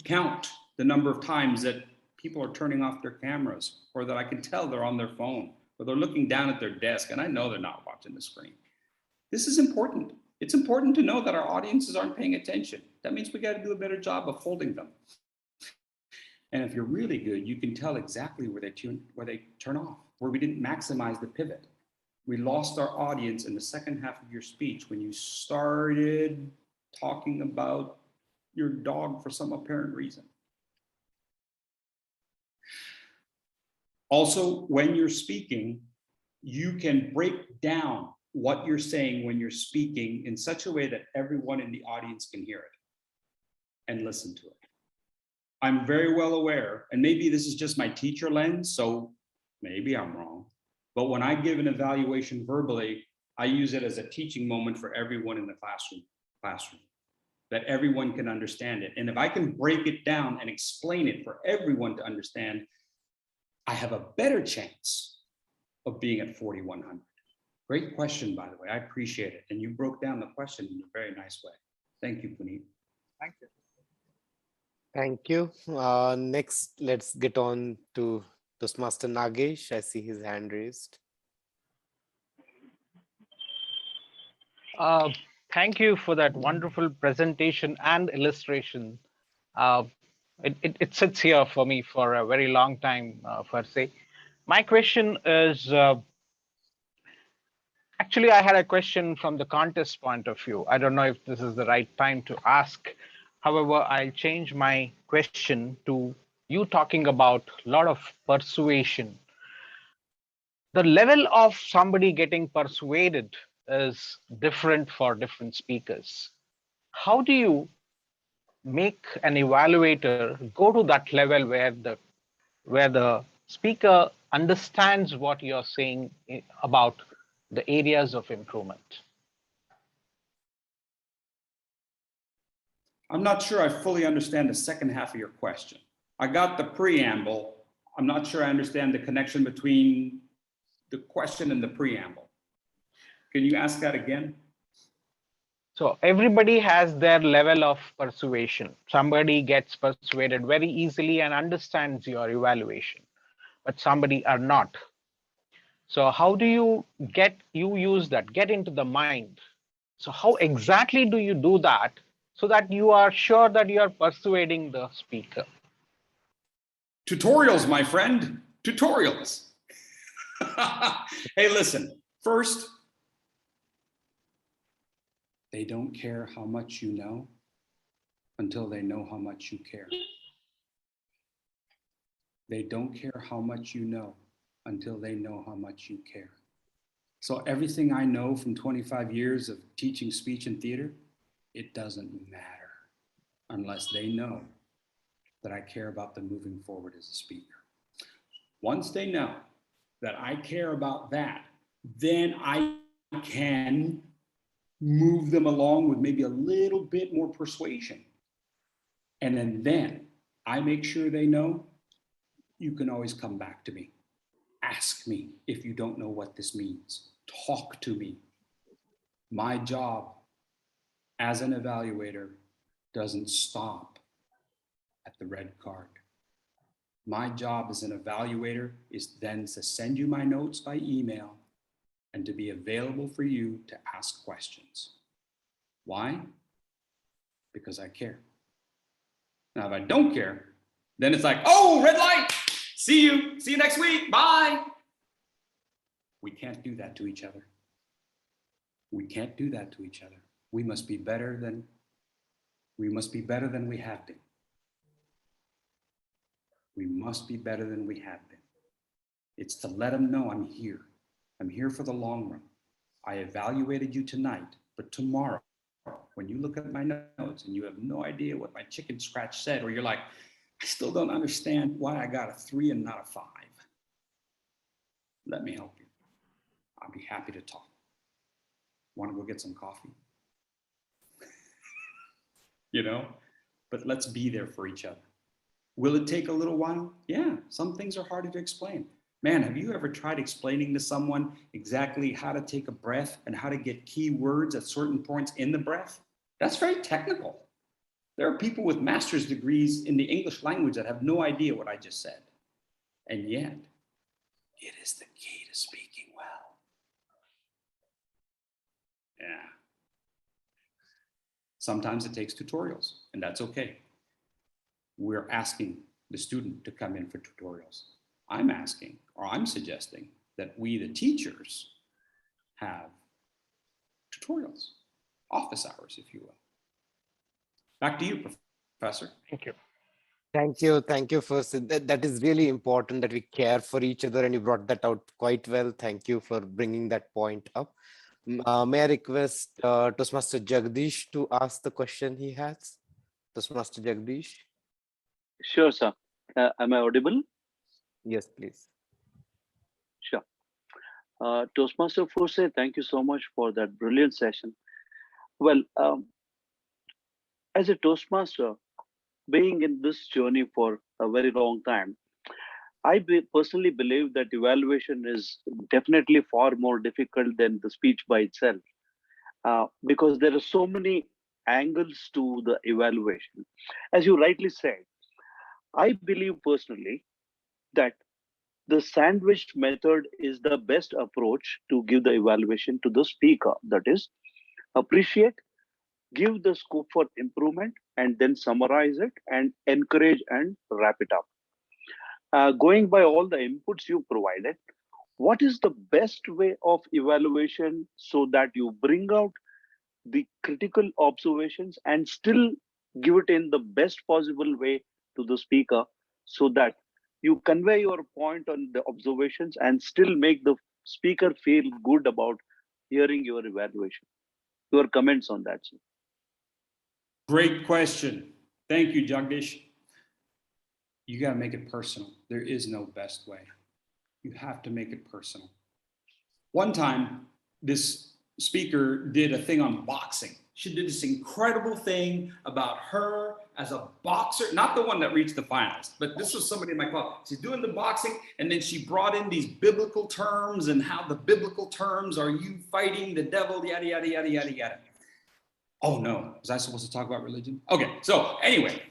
S20: count the number of times that people are turning off their cameras, or that I can tell they're on their phone, or they're looking down at their desk and I know they're not watching the screen. This is important. It's important to know that our audiences aren't paying attention. That means we got to do a better job of holding them. And if you're really good, you can tell exactly where they turn off, where we didn't maximize the pivot. We lost our audience in the second half of your speech when you started talking about your dog for some apparent reason. Also, when you're speaking, you can break down what you're saying when you're speaking in such a way that everyone in the audience can hear it and listen to it. I'm very well aware, and maybe this is just my teacher lens, so maybe I'm wrong, but when I give an evaluation verbally, I use it as a teaching moment for everyone in the classroom, that everyone can understand it. And if I can break it down and explain it for everyone to understand, I have a better chance of being at 4,100. Great question, by the way. I appreciate it. And you broke down the question in a very nice way. Thank you, Puneet.
S8: Thank you.
S7: Thank you. Next, let's get on to Toastmaster Nagesh. I see his hand raised.
S1: Thank you for that wonderful presentation and illustration. It sits here for me for a very long time, Fursey. My question is, actually, I had a question from the contest point of view. I don't know if this is the right time to ask. However, I'll change my question to you talking about a lot of persuasion. The level of somebody getting persuaded is different for different speakers. How do you make an evaluator go to that level where the speaker understands what you're saying about the areas of improvement?
S20: I'm not sure I fully understand the second half of your question. I got the preamble. I'm not sure I understand the connection between the question and the preamble. Can you ask that again?
S1: So everybody has their level of persuasion. Somebody gets persuaded very easily and understands your evaluation, but somebody are not. So how do you use that, get into the mind? So how exactly do you do that so that you are sure that you are persuading the speaker?
S20: Tutorials, my friend, tutorials. Hey, listen, first, they don't care how much you know until they know how much you care. They don't care how much you know until they know how much you care. So everything I know from 25 years of teaching speech and theater, it doesn't matter unless they know that I care about them moving forward as a speaker. Once they know that I care about that, then I can move them along with maybe a little bit more persuasion. And then I make sure they know you can always come back to me. Ask me if you don't know what this means. Talk to me. My job as an evaluator doesn't stop at the red card. My job as an evaluator is then to send you my notes by email and to be available for you to ask questions. Why? Because I care. Now, if I don't care, then it's like, oh, red light, see you next week, bye. We can't do that to each other. We can't do that to each other. We must be better than we have been. We must be better than we have been. It's to let them know I'm here. I'm here for the long run. I evaluated you tonight, but tomorrow, when you look at my notes and you have no idea what my chicken scratch said, or you're like, I still don't understand why I got a 3 and not a 5. Let me help you. I'll be happy to talk. Want to go get some coffee? You know, but let's be there for each other. Will it take a little while? Yeah, some things are harder to explain. Man, have you ever tried explaining to someone exactly how to take a breath and how to get key words at certain points in the breath? That's very technical. There are people with master's degrees in the English language that have no idea what I just said. And yet, it is the key to speaking well. Yeah. Sometimes it takes tutorials, and that's okay. We're asking the student to come in for tutorials. I'm asking, or I'm suggesting, that we, the teachers, have tutorials, office hours, if you will. Back to you, Professor.
S1: Thank you.
S7: Thank you. Thank you, Fursey. That is really important that we care for each other, and you brought that out quite well. Thank you for bringing that point up. May I request Toastmaster Jagdish to ask the question he has? Toastmaster Jagdish?
S4: Sure, sir. Am I audible?
S7: Yes, please.
S4: Sure. Toastmaster Fursey, thank you so much for that brilliant session. Well, as a Toastmaster, being in this journey for a very long time, I personally believe that evaluation is definitely far more difficult than the speech by itself, because there are so many angles to the evaluation. As you rightly said, I believe personally that the sandwich method is the best approach to give the evaluation to the speaker. That is, appreciate, give the scope for improvement, and then summarize it and encourage and wrap it up. Going by all the inputs you provided, what is the best way of evaluation so that you bring out the critical observations and still give it in the best possible way to the speaker, so that you convey your point on the observations and still make the speaker feel good about hearing your evaluation? Your comments on that, sir.
S20: Great question. Thank you, Jagdish. You got to make it personal. There is no best way. You have to make it personal. One time, this speaker did a thing on boxing. She did this incredible thing about her as a boxer, not the one that reached the finals, but this was somebody in my club. She's doing the boxing, and then she brought in these biblical terms and how the biblical terms are you fighting the devil, yada, yada, yada, yada, yada. Oh no, was I supposed to talk about religion? Okay, so anyway,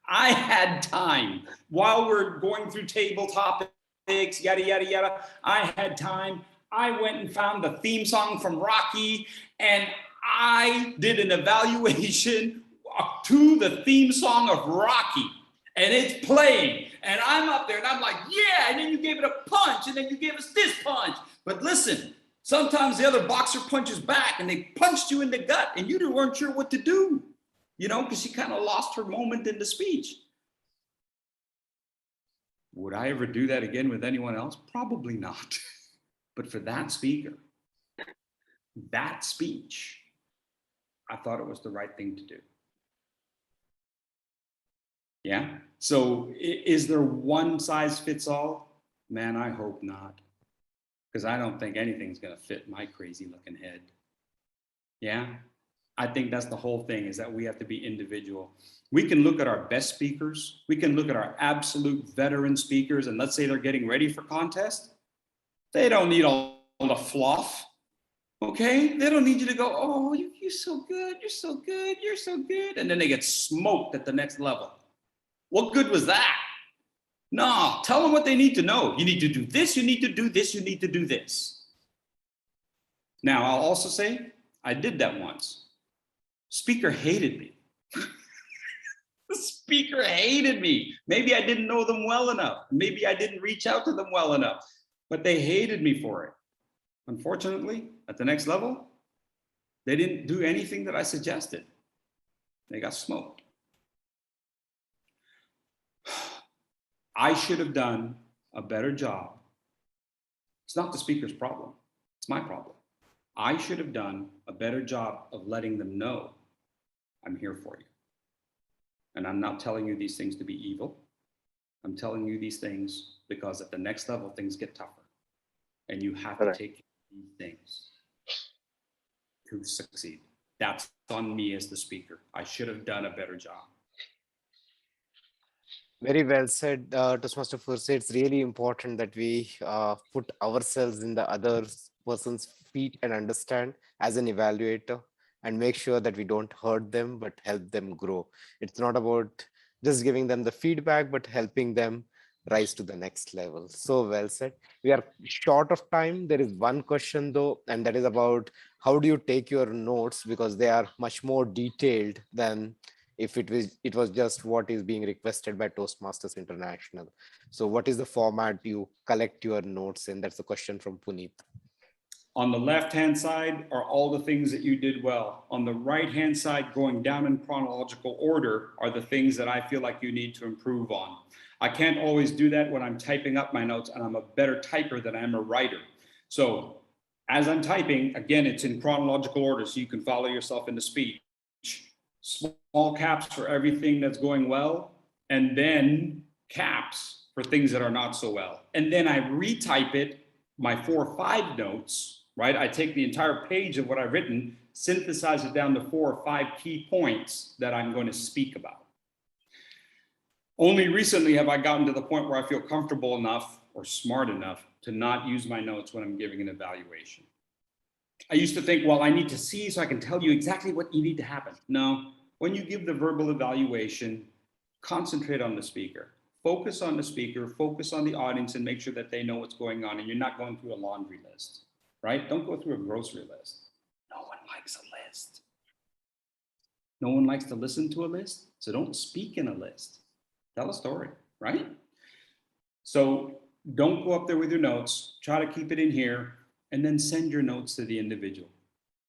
S20: I had time while we're going through table topics, yada, yada, yada. I had time. I went and found the theme song from Rocky, and I did an evaluation to the theme song of Rocky, and it's playing, and I'm up there, and I'm like, yeah, and then you gave it a punch, and then you gave us this punch. But listen, sometimes the other boxer punches back, and they punched you in the gut, and you weren't sure what to do, you know, because she kind of lost her moment in the speech. Would I ever do that again with anyone else? Probably not. But for that speaker, that speech, I thought it was the right thing to do. Yeah. So is there one size fits all? Man, I hope not. Because I don't think anything's going to fit my crazy looking head. Yeah. I think that's the whole thing, is that we have to be individual. We can look at our best speakers. We can look at our absolute veteran speakers, and let's say they're getting ready for contest. They don't need all the fluff. Okay, they don't need you to go, oh, you're so good, you're so good, you're so good. And then they get smoked at the next level. What good was that? No, tell them what they need to know. You need to do this, you need to do this, you need to do this. Now, I'll also say, I did that once. Speaker hated me. The speaker hated me. Maybe I didn't know them well enough. Maybe I didn't reach out to them well enough, but they hated me for it. Unfortunately, at the next level, they didn't do anything that I suggested. They got smoked. I should have done a better job. It's not the speaker's problem. It's my problem. I should have done a better job of letting them know I'm here for you. And I'm not telling you these things to be evil. I'm telling you these things because at the next level, things get tougher. And you have to take these things to succeed. That's on me as the speaker. I should have done a better job.
S7: Very well said, Toastmaster Fursey. It's really important that we put ourselves in the other person's feet and understand as an evaluator and make sure that we don't hurt them, but help them grow. It's not about just giving them the feedback, but helping them rise to the next level. So well said. We are short of time. There is one question though, and that is about how do you take your notes, because they are much more detailed than if it was just what is being requested by Toastmasters International. So what is the format you collect your notes in? That's a question from Puneet.
S20: On the left-hand side are all the things that you did well. On the right-hand side, going down in chronological order, are the things that I feel like you need to improve on. I can't always do that when I'm typing up my notes, and I'm a better typer than I am a writer. So as I'm typing, again, it's in chronological order so you can follow yourself in the speech. Small caps for everything that's going well, and then caps for things that are not so well. And then I retype it, my 4 or 5 notes, right? I take the entire page of what I've written, synthesize it down to 4 or 5 key points that I'm going to speak about. Only recently have I gotten to the point where I feel comfortable enough or smart enough to not use my notes when I'm giving an evaluation. I used to think, well, I need to see so I can tell you exactly what you need to happen. No, when you give the verbal evaluation, concentrate on the speaker. Focus on the speaker, focus on the audience, and make sure that they know what's going on and you're not going through a laundry list, right? Don't go through a grocery list. No one likes a list. No one likes to listen to a list, so don't speak in a list. Tell a story, right? So don't go up there with your notes, try to keep it in here, and then send your notes to the individual.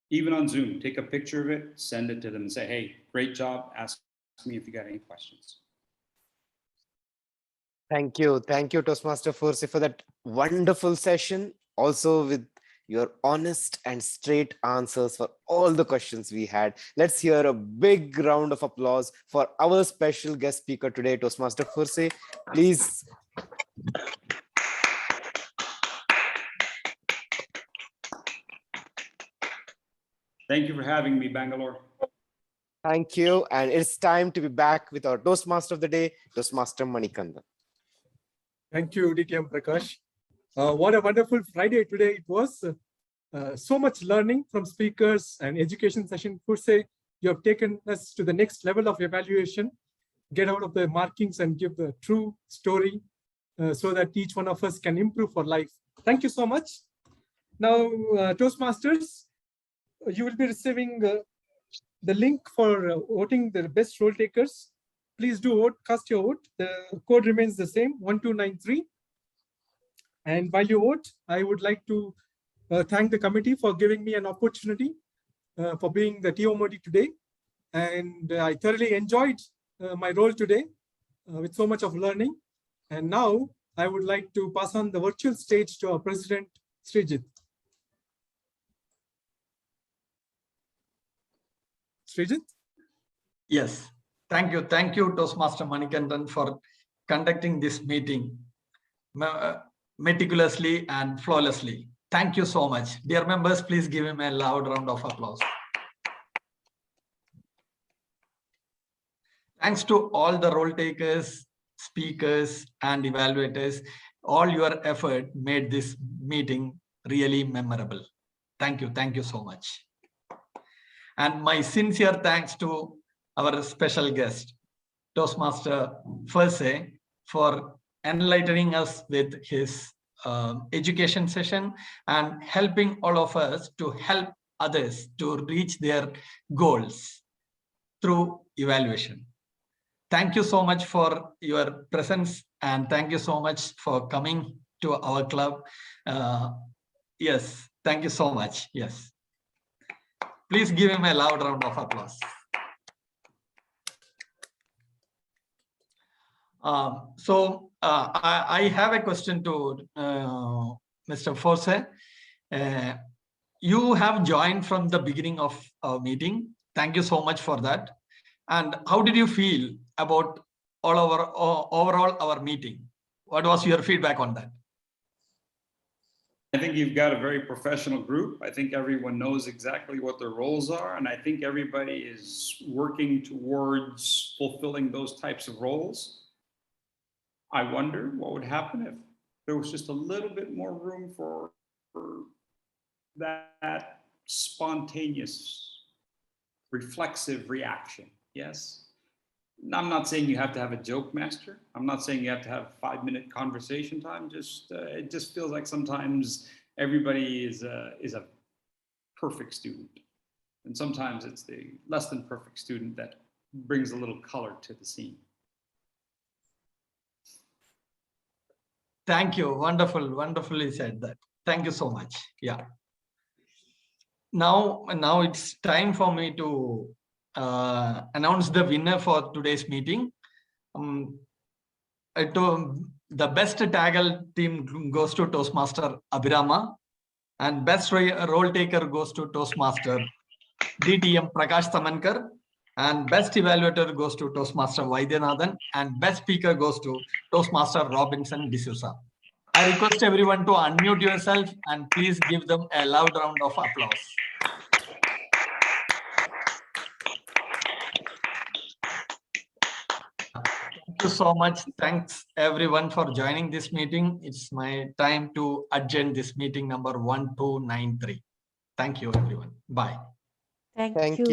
S20: Even on Zoom, take a picture of it, send it to them and say, hey, great job, ask me if you got any questions.
S7: Thank you, Toastmaster Fursey, for that wonderful session. Also with your honest and straight answers for all the questions we had. Let's hear a big round of applause for our special guest speaker today, Toastmaster Fursey. Please.
S20: Thank you for having me, Bangalore.
S7: Thank you. And it's time to be back with our Toastmaster of the day, Toastmaster Manikandan.
S12: Thank you, DTM Prakash. What a wonderful Friday today it was. So much learning from speakers and education session. Fursey, you have taken us to the next level of evaluation, get out of the markings and give the true story so that each one of us can improve for life. Thank you so much. Now, Toastmasters, you will be receiving the link for voting the best role takers. Please do vote, cast your vote. The code remains the same, 1293. And while you vote, I would like to thank the committee for giving me an opportunity for being the TOMOD today. And I thoroughly enjoyed my role today with so much of learning. And now I would like to pass on the virtual stage to our President, Srijit. Srijit?
S2: Yes, thank you, Toastmaster Manikandan, for conducting this meeting meticulously and flawlessly. Thank you so much. Dear members, please give him a loud round of applause. Thanks to all the role takers, speakers, and evaluators. All your effort made this meeting really memorable. Thank you so much. And my sincere thanks to our special guest, Toastmaster Fursey, for enlightening us with his education session and helping all of us to help others to reach their goals through evaluation. Thank you so much for your presence and thank you so much for coming to our club. Yes, Thank you so much. Yes. Please give him a loud round of applause. I have a question to Mr. Fursey. You have joined from the beginning of our meeting. Thank you so much for that. And how did you feel about overall our meeting? What was your feedback on that?
S20: I think you've got a very professional group. I think everyone knows exactly what their roles are. And I think everybody is working towards fulfilling those types of roles. I wonder what would happen if there was just a little bit more room for that spontaneous, reflexive reaction. Yes. I'm not saying you have to have a joke master. I'm not saying you have to have 5-minute conversation time. It just feels like sometimes everybody is a perfect student. And sometimes it's the less than perfect student that brings a little color to the scene.
S2: Thank you. Wonderful. Wonderfully said that. Thank you so much. Yeah. Now it's time for me to announce the winner for today's meeting. The best tackle team goes to Toastmaster Abhirama, and best role taker goes to Toastmaster DTM Prakash Tamankar, and best evaluator goes to Toastmaster Vaidyanathan, and best speaker goes to Toastmaster Robinson D'Souza. I request everyone to unmute yourself and please give them a loud round of applause. Thank you so much. Thanks everyone for joining this meeting. It's my time to adjourn this meeting number 1293. Thank you everyone. Bye.
S9: Thank you.